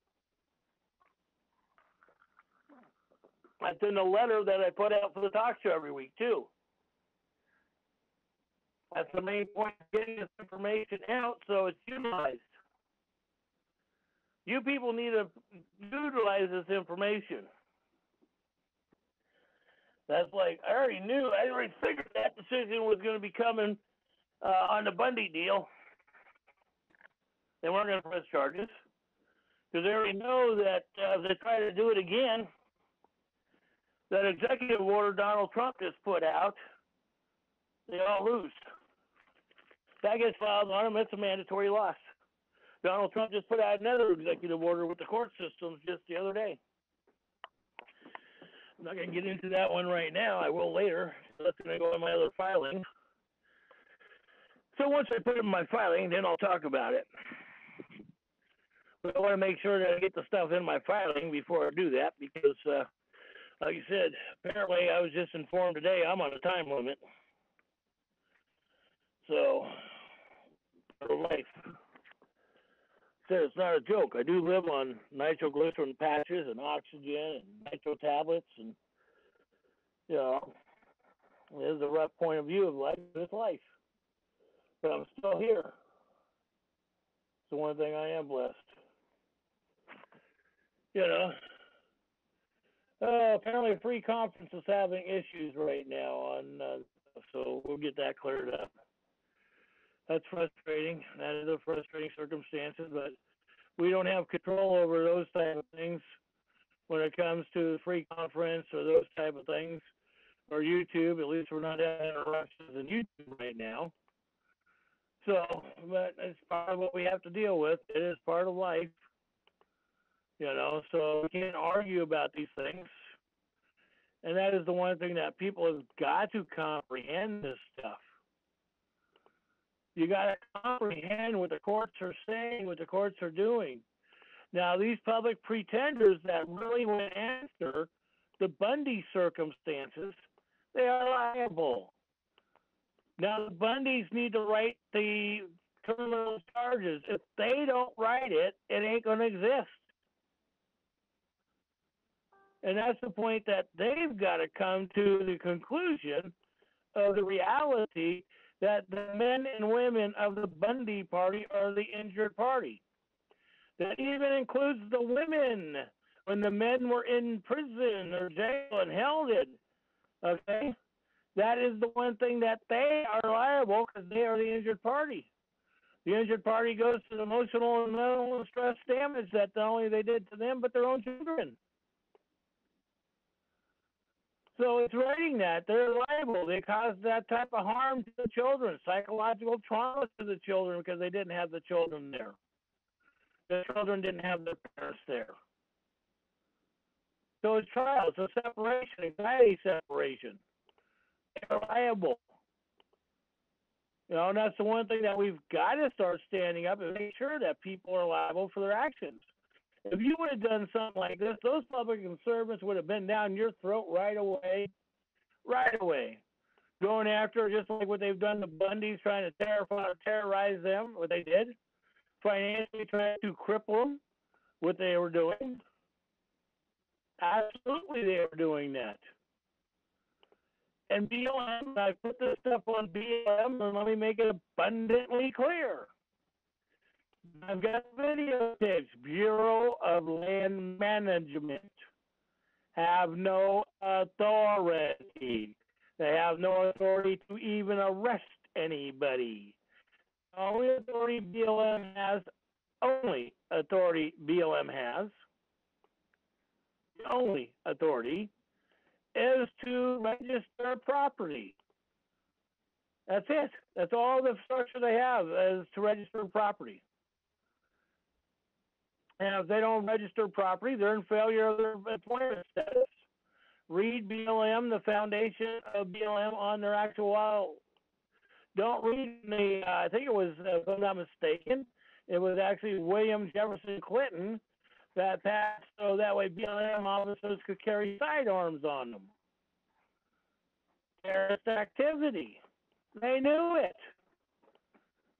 That's in the letter that I put out for the talk show every week, too. That's the main point of getting this information out so it's utilized. You people need to utilize this information. That's like, I already figured that decision was going to be coming on the Bundy deal. They weren't going to press charges because they already know that if they try to do it again, that executive order Donald Trump just put out, they all lose. That gets filed on them, it's a mandatory loss. Donald Trump just put out another executive order with the court systems just the other day. I'm not going to get into that one right now. I will later. That's going to go in my other filing. So once I put it in my filing, then I'll talk about it. But I want to make sure that I get the stuff in my filing before I do that because, like you said, apparently I was just informed today I'm on a time limit. So, for life. Said it's not a joke. I do live on nitroglycerin patches and oxygen and nitro tablets, and you know, it is a rough point of view of life. It's life, but I'm still here. It's the one thing I am blessed. You know, apparently a free conference is having issues right now on, so we'll get that cleared up. That's frustrating. That is a frustrating circumstances, but we don't have control over those type of things when it comes to the free conference or those type of things, or YouTube. At least we're not having interruptions in YouTube right now. So, but it's part of what we have to deal with. It is part of life, you know, so we can't argue about these things. And that is the one thing that people have got to comprehend this stuff. You got to comprehend what the courts are saying, what the courts are doing. Now, these public pretenders that really went after the Bundy circumstances, they are liable. Now, the Bundys need to write the criminal charges. If they don't write it, it ain't going to exist. And that's the point that they've got to come to the conclusion of the reality that the men and women of the Bundy party are the injured party. That even includes the women when the men were in prison or jail and held it. Okay? That is the one thing that they are liable because they are the injured party. The injured party goes to the emotional and mental and stress damage that not only they did to them, but their own children. So it's writing that they're liable. They caused that type of harm to the children, psychological trauma to the children because they didn't have the children there. The children didn't have their parents there. So it's trial. It's a separation, anxiety separation. They're liable. And that's the one thing that we've got to start standing up and make sure that people are liable for their actions. If you would have done something like this, those public servants would have been down your throat right away. Right away. Going after just like what they've done to Bundy's, trying to terrorize them, what they did. Financially trying to cripple them, what they were doing. Absolutely they were doing that. And BLM, I put this stuff on BLM, and let me make it abundantly clear. I've got videotapes. Bureau of Land Management have no authority. They have no authority to even arrest anybody. The only authority BLM has, the only authority is to register property. That's it. That's all the structure they have is to register property. And if they don't register property, they're in failure of their employment status. Read BLM, the foundation of BLM on their actual. Don't read the, I think it was, if I'm not mistaken, it was actually William Jefferson Clinton that passed so that way BLM officers could carry sidearms on them. Terrorist activity. They knew it.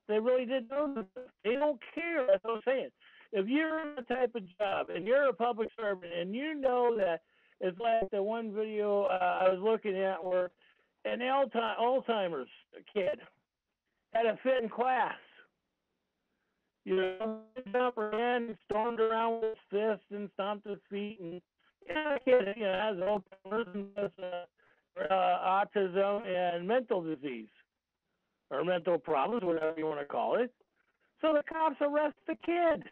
They really did know this. They don't care. That's what I'm saying. If you're in a type of job and you're a public servant and you know that it's like the one video I was looking at where an Alzheimer's kid had a fit in class. Jumped around and stormed around with his fists and stomped his feet. And the kid has Alzheimer's and has autism and mental disease or mental problems, whatever you want to call it. So the cops arrest the kid.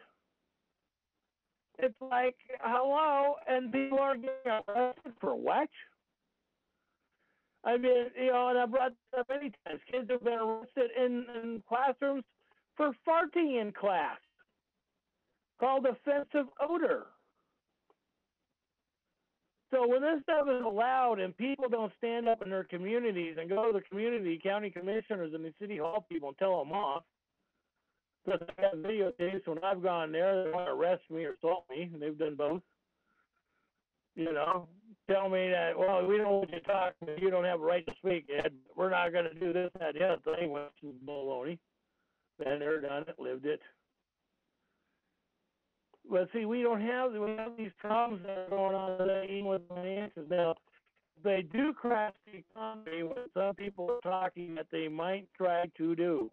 It's like, hello, and people are getting arrested for what? I mean, and I brought this up many times. Kids have been arrested in classrooms for farting in class, called offensive odor. So when this stuff is allowed and people don't stand up in their communities and go to the community, county commissioners and the city hall people and tell them off, because I have videotapes when I've gone there, they want to arrest me or assault me, and they've done both. Tell me that, well, we don't want you to talk, you don't have a right to speak, Ed. We're not going to do this, that, the other thing, which is baloney. And they're done it, lived it. But see, we have these problems that are going on today, even with finances. Now, they do crash the economy when some people are talking that they might try to do.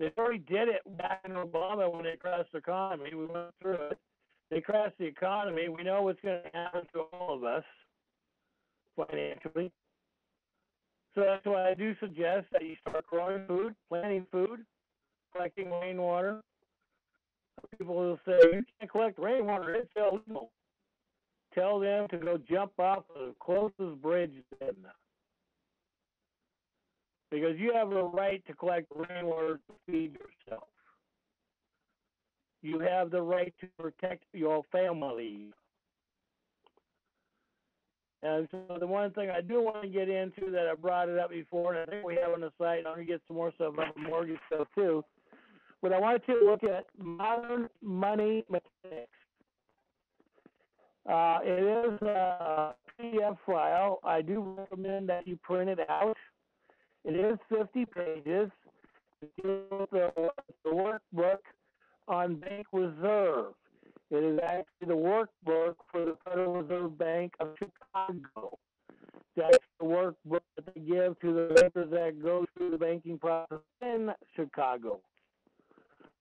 They already did it back in Obama when they crashed the economy. We went through it. They crashed the economy. We know what's going to happen to all of us financially. So that's why I do suggest that you start growing food, planting food, collecting rainwater. People will say, you can't collect rainwater, it's illegal. Tell them to go jump off the closest bridge then. Because you have the right to collect rainwater to feed yourself. You have the right to protect your family. And so the one thing I do want to get into that I brought it up before, and I think we have on the site, and I'm going to get some more stuff about mortgage stuff too, but I want to look at modern money mechanics. It is a PDF file. I do recommend that you print it out. It is 50 pages. It's the workbook on bank reserve. It is actually the workbook for the Federal Reserve Bank of Chicago. That's the workbook that they give to the bankers that go through the banking process in Chicago.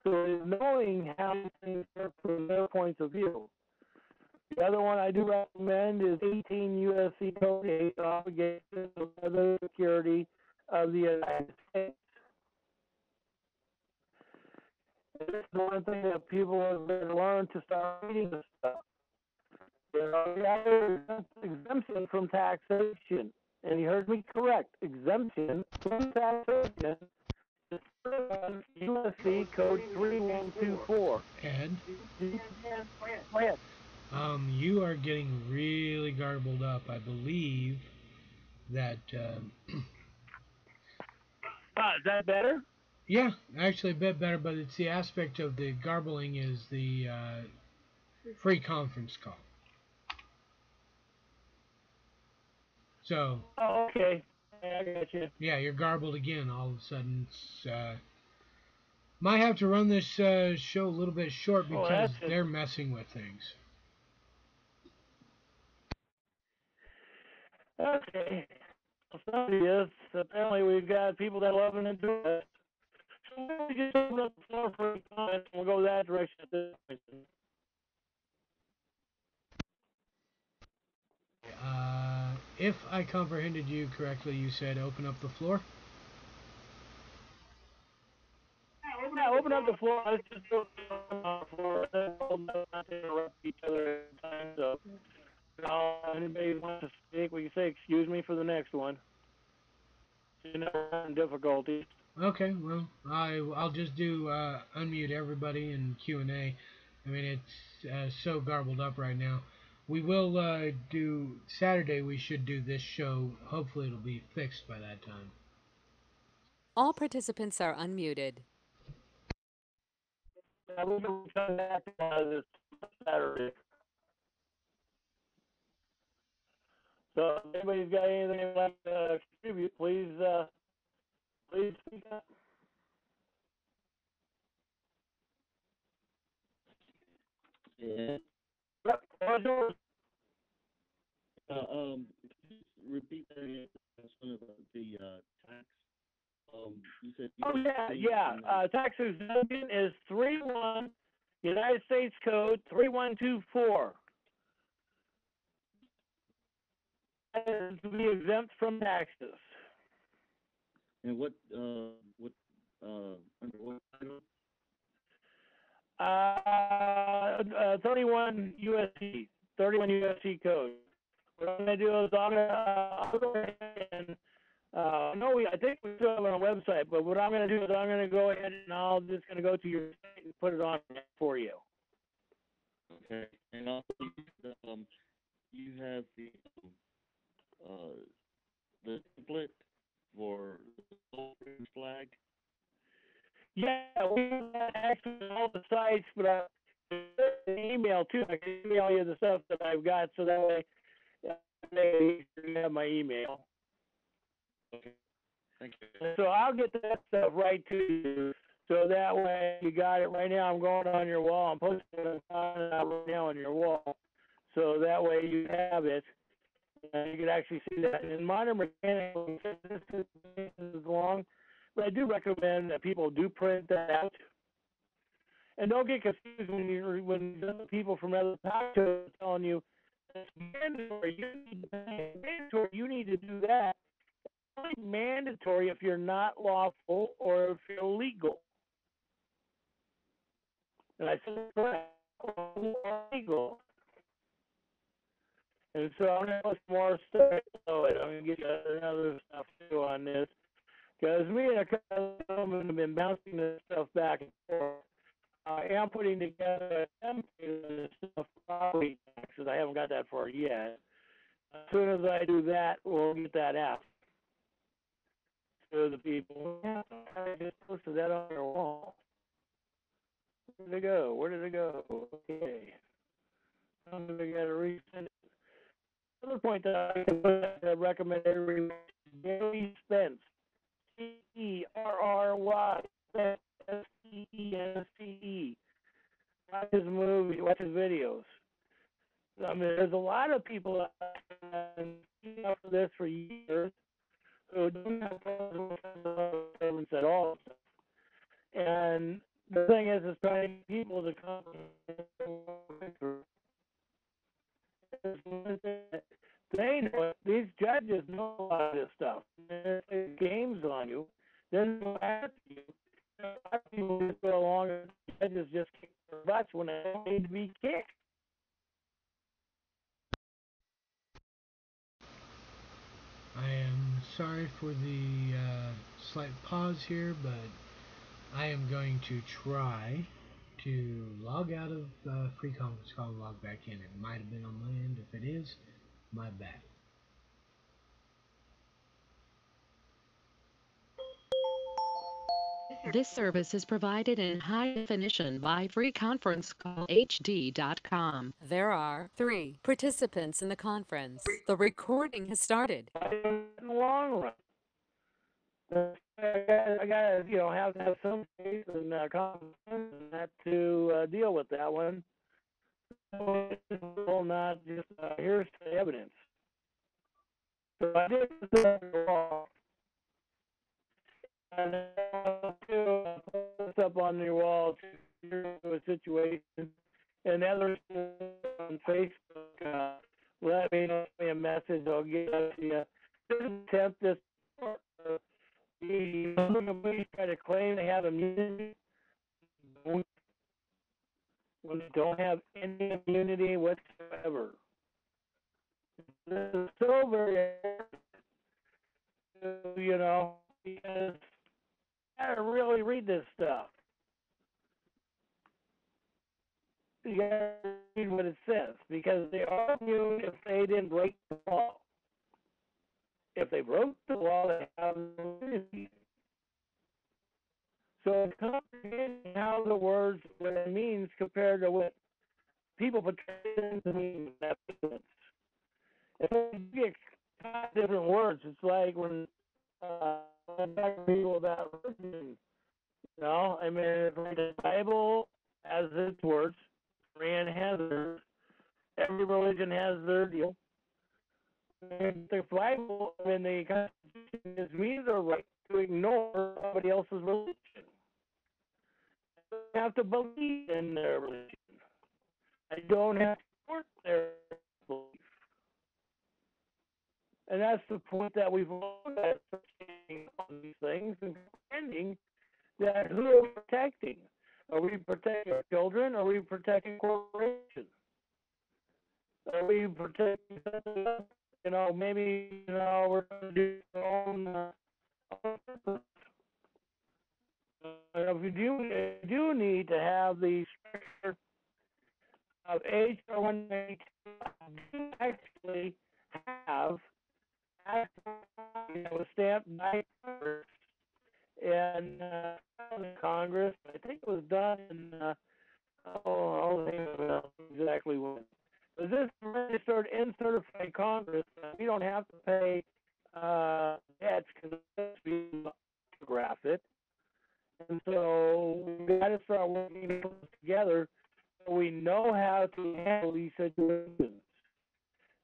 So it's knowing how things work from their points of view. The other one I do recommend is 18 U.S.C. Code 8, Obligations of Federal Security of the United States. This is one thing that people have been learned to start reading this stuff. You know, you have exemption from taxation. And you heard me correct. Exemption from taxation is USC code 3124.
Ed,
Go ahead.
you are getting really garbled up. I believe that,
Is that better?
yeah, actually a bit better, but it's the aspect of the garbling is the free conference call. So,
Oh, okay. I got you.
yeah, you're garbled again all of a sudden. It's, might have to run this show a little bit short
Oh,
because
that's it.
they're messing with things.
Okay. Well, somebody is. Apparently, we've got people that love and enjoy it. So we just open up the floor for comments, and we'll go that direction at this point.
If I comprehended you correctly, you said open up the floor.
Yeah, open up the floor. Let's just go on the floor. We'll not interrupt each other at time. So, anybody wants to speak, we can say excuse me for the next one. You never having difficulties.
Okay, well, I'll just do unmute everybody and Q&A. I mean, it's so garbled up right now. We will do Saturday. We should do this show. Hopefully, it'll be fixed by that time.
All participants are unmuted.
We'll come back this Saturday. So if anybody's got anything they'd like to contribute, please speak up.
Yeah.
Yep,
Repeat that again. About the tax. You said.
Oh yeah. Tax exemption is 31 United States Code 3124. And to be exempt from taxes.
And what under what title?
31 USC, 31 USC code. What I'm going to do is I'll go ahead and I think we still have it on our website, but what I'm going to do is I'm going to go ahead and I'm just going to go to your site and put it on for you.
Okay. And also, you have the template for the flag.
Yeah, we have that actually on all the sites, but an email too. I can email you the stuff that I've got, so that way you have my email.
Okay. Thank you.
So I'll get that stuff right to you, so that way you got it. Right now, I'm going on your wall. I'm posting it right now on your wall, so that way you have it. And you can actually see that. In modern mechanics, this is long, but I do recommend that people do print that out. And don't get confused when people from other packages are telling you it's mandatory. You need to pay. Mandatory. You need to do that. It's only mandatory if you're not lawful or if you're illegal. And I said correct. Legal. And so I'm going to put some more stuff below it. I'm going to get you another stuff too on this. Because me and a couple of them have been bouncing this stuff back and forth. I am putting together a template of this stuff probably because I haven't got that far yet. As soon as I do that, we'll get that out to the people. I just posted that on their wall. Where did it go? Where did it go? Okay. I'm going to get to resend it. Another point that I recommend everybody Gary Spence. Cerry. Spence. Watch his movies, watch his videos. I mean, there's a lot of people out for this for years who don't have problems at all. And the thing is trying people to come. They know it. These judges know a lot of this stuff. They play games on you. Then they'll ask you. A lot of people just go along and judges just kick their butts when they don't need to be kicked.
I am sorry for the slight pause here, but I am going to try to log out of free conference call and log back in. It might have been on my end. If it is, my bad.
This service is provided in high definition by freeconferencecallhd.com.
There are 3 participants in the conference. The recording has started.
In the long run, I gotta, have to have some faith and confidence in that to deal with that one. Well, not just here's the evidence. So I did the law, and to put this up on your wall to a situation, and others on Facebook, let me know a message. I'll get it to you. This attempt this. The police try to claim they have immunity when they don't have any immunity whatsoever. This is so very, because you gotta really read this stuff. You gotta read what it says, because they are immune if they didn't break the law. If they broke the law, they have immunity. So it's complicated how the words, what it means compared to what people portray it to mean. That makes sense. If you get different words, it's like when I talk to people about religion. I mean, if the Bible has its words, Quran has theirs, every religion has their deal. And the Bible, I mean, the Constitution gives me the right to ignore somebody else's religion. I have to believe in their religion. I don't have to support their belief. And that's the point that we've learned at on these things and pretending that who are we protecting? Are we protecting our children? Are we protecting corporations? Are we protecting something else? Maybe we're going to do our own purpose. If we do need to have the structure of HR 192 actually have was stamped by Congress and Congress. I think it was done in I'll think about exactly when. But this registered in certified Congress, we don't have to pay debts because we autograph it. And so we got to start working together so we know how to handle these situations.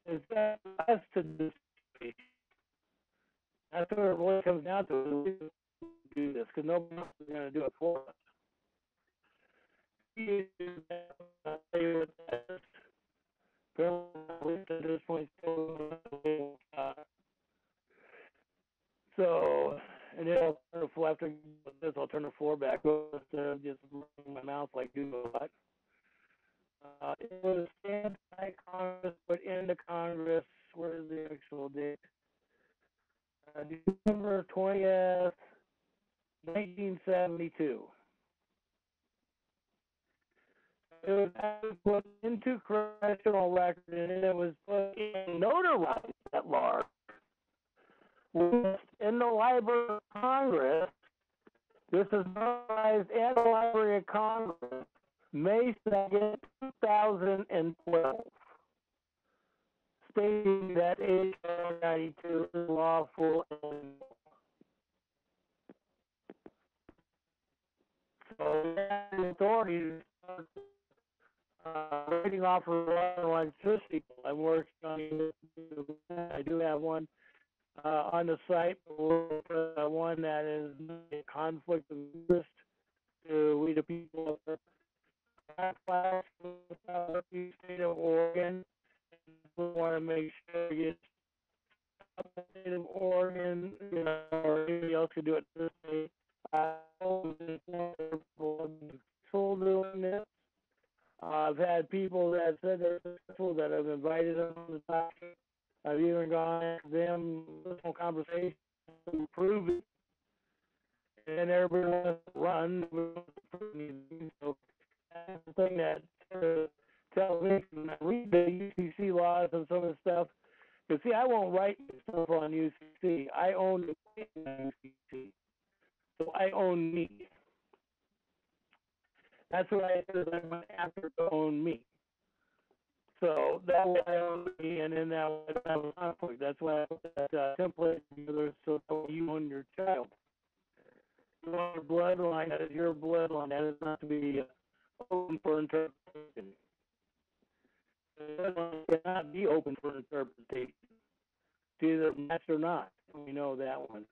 It's up to us to do this. That's what it really comes down to. We do this because nobody else is going to do it for us. At this point, so, and then I'll turn the floor after this. I'll turn the floor back over instead of just running my mouth like do a lot. It was stamped by Congress, put into Congress. Where's the actual date? December 20th, 1972. It was put into congressional record, and it was put in notarized at large in the Library of Congress. This is notarized in the Library of Congress, May 2nd, 2012, stating that HR 92 is lawful. So the authorities Rating off of electricity. I'm working on. I do have one on the site, one that is a conflict of interest to we the people of the state of Oregon. We want to make sure you get the state of Oregon, or anybody else could do it this way. Doing this. I've had people that said they're successful that have invited them to the topic. I've even gone to them personal conversations to prove it, and everybody wants to run. So that's the thing that tells me when I read the UCC laws and some of the stuff. Because see, I won't write stuff on UCC. I own the UCC, so I own me. That's what I said. I'm going to have to own me. So that way I own me, and then that way I don't have a conflict. That's why I put that template together so that you own your child. You own your bloodline. That is your bloodline. That is not to be open for interpretation. The bloodline cannot be open for interpretation. It's either match or not. We know that one.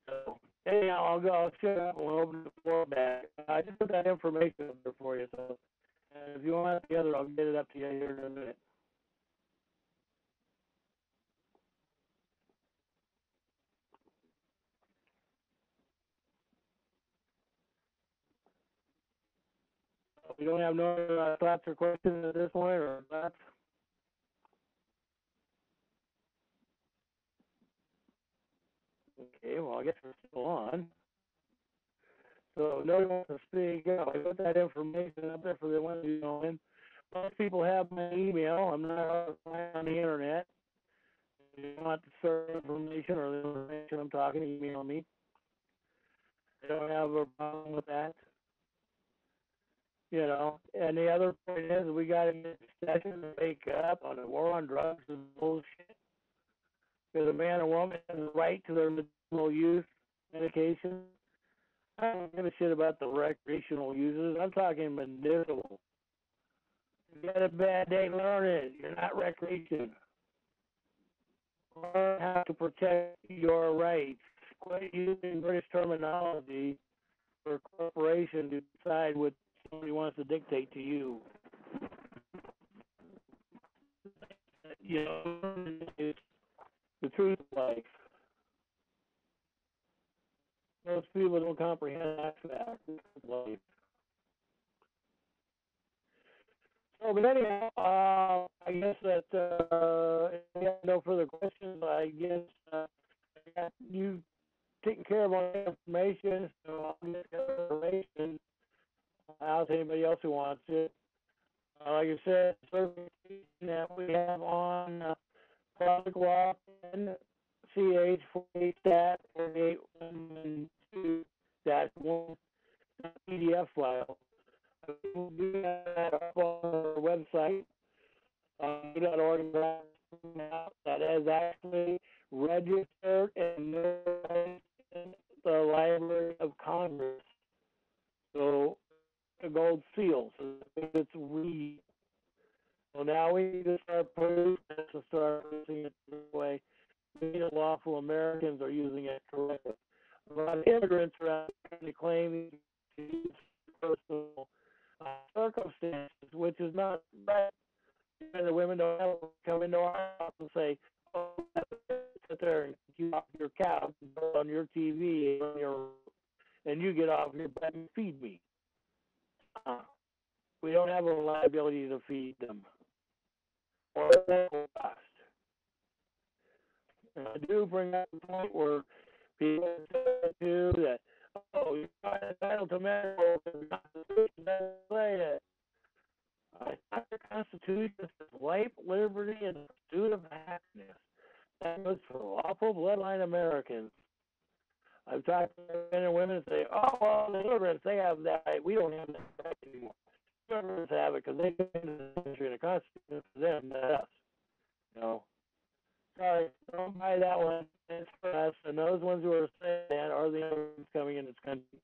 So anyhow, I'll shut up and we'll open the floor back. I just put that information up there for you. So if you want it together, I'll get it up to you here in a minute. We don't have no thoughts or questions at this point, or thoughts? Okay, well, I guess we're still on. So nobody wants to speak up. I put that information up there for the ones you know in. Most people have my email. I'm not on the internet. If you want the search information or the information I'm talking, email me. I don't have a problem with that. And the other point is we got to get the session to wake up on the war on drugs and bullshit. Because a man or woman has a right to their medicinal use medication. I don't give a shit about the recreational users. I'm talking medicinal. If you had a bad day, learn it. You're not recreation. Learn how to protect your rights. Quit using British terminology for a corporation to decide what somebody wants to dictate to you. It's the truth of life. Most people don't comprehend that fact of life. So, but anyhow, I guess that if you have no further questions, I guess I got you taking care of all the information, so I'll get the information out to anybody else who wants it. Like I said, certification that we have on Project Walk-in CH48 4812-1 PDF file. We'll do that up on our website, that is actually registered and notarized in the Library of Congress. So a gold seal, so it's read. So now we need to start producing it this way. We, the lawful Americans, are using it correctly. A lot of immigrants are actually claiming to use personal circumstances, which is not right. And the women don't have to come into our house and say, "Oh, sit there and you off your couch on your TV and you get off your bed and feed me." We don't have a liability to feed them or cost. And I do bring up the point where people say too that, "Oh, you're not entitled to medical, say it." The Constitution says life, liberty, and the pursuit of happiness. That goes for lawful bloodline Americans. I've talked to men and women and say, "Oh, well, the immigrants, they have that right. We don't have that right anymore." Immigrants have it because they came into the country and the Constitution for them, not us. Sorry, don't buy that one. It's for us, and those ones who are saying that are the immigrants coming in this country.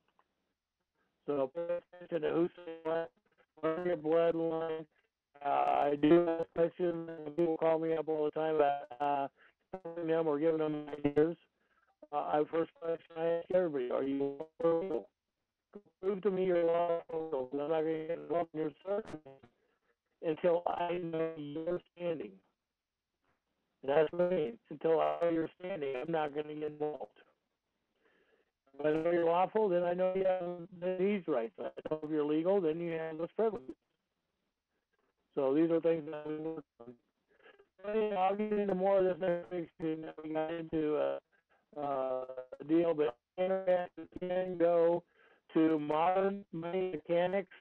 So pay attention to who's saying what. learn your bloodline. I do ask questions. People call me up all the time about telling them or giving them ideas. I first question I ask everybody: are you lawful? Prove to me you're lawful. I'm not going to get involved in your circumstance until I know your standing. And that's what it means. Until I know your standing, I'm not going to get involved. If I know you're lawful, then I know you have these rights. If I know if you're legal, then you have this privilege. So these are things that we work on. And I'll get into more of this next week. We got into the deal, but internet can go to modern money mechanics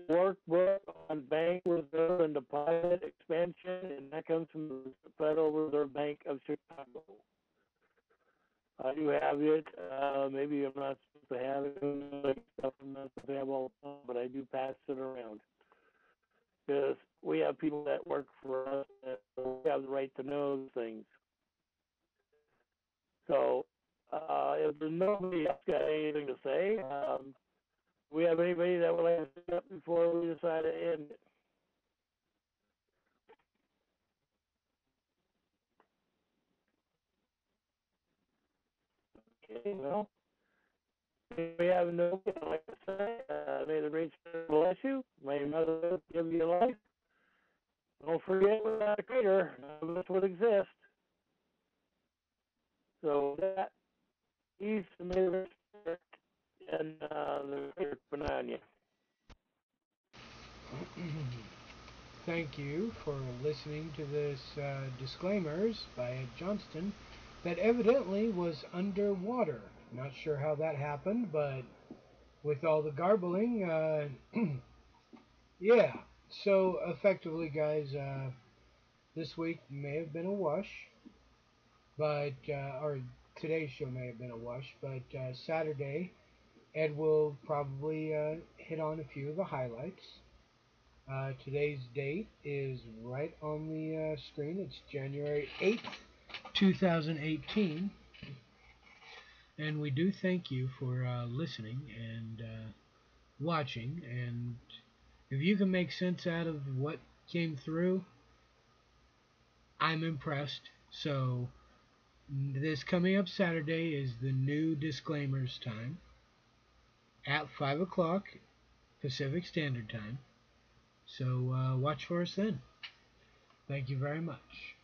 workbook on bank reserve and deposit expansion, and that comes from the Federal Reserve Bank of Chicago. I do have it. Maybe I'm not supposed to have it. I'm not supposed to have all the time, but I do pass it around because we have people that work for us that have the right to know things. So if there's nobody else got anything to say, do we have anybody that would like to speak up before we decide to end it? Okay, well, we have no, like I say, may the great Spirit bless you. May Mother give you life. Don't forget, without a creator, none of us would exist. So that peace and may the great Spirit and the creator put on you.
Thank you for listening to this Disclaimers by Ed Johnston that evidently was underwater. Not sure how that happened, but with all the garbling, yeah. So effectively, guys, this week may have been a wash, but or today's show may have been a wash, but Saturday, Ed will probably hit on a few of the highlights. Today's date is right on the screen. It's January 8th, 2018. And we do thank you for listening and watching. And if you can make sense out of what came through, I'm impressed. So, this coming up Saturday is the new Disclaimers time at 5 o'clock Pacific Standard Time. So, watch for us then. Thank you very much.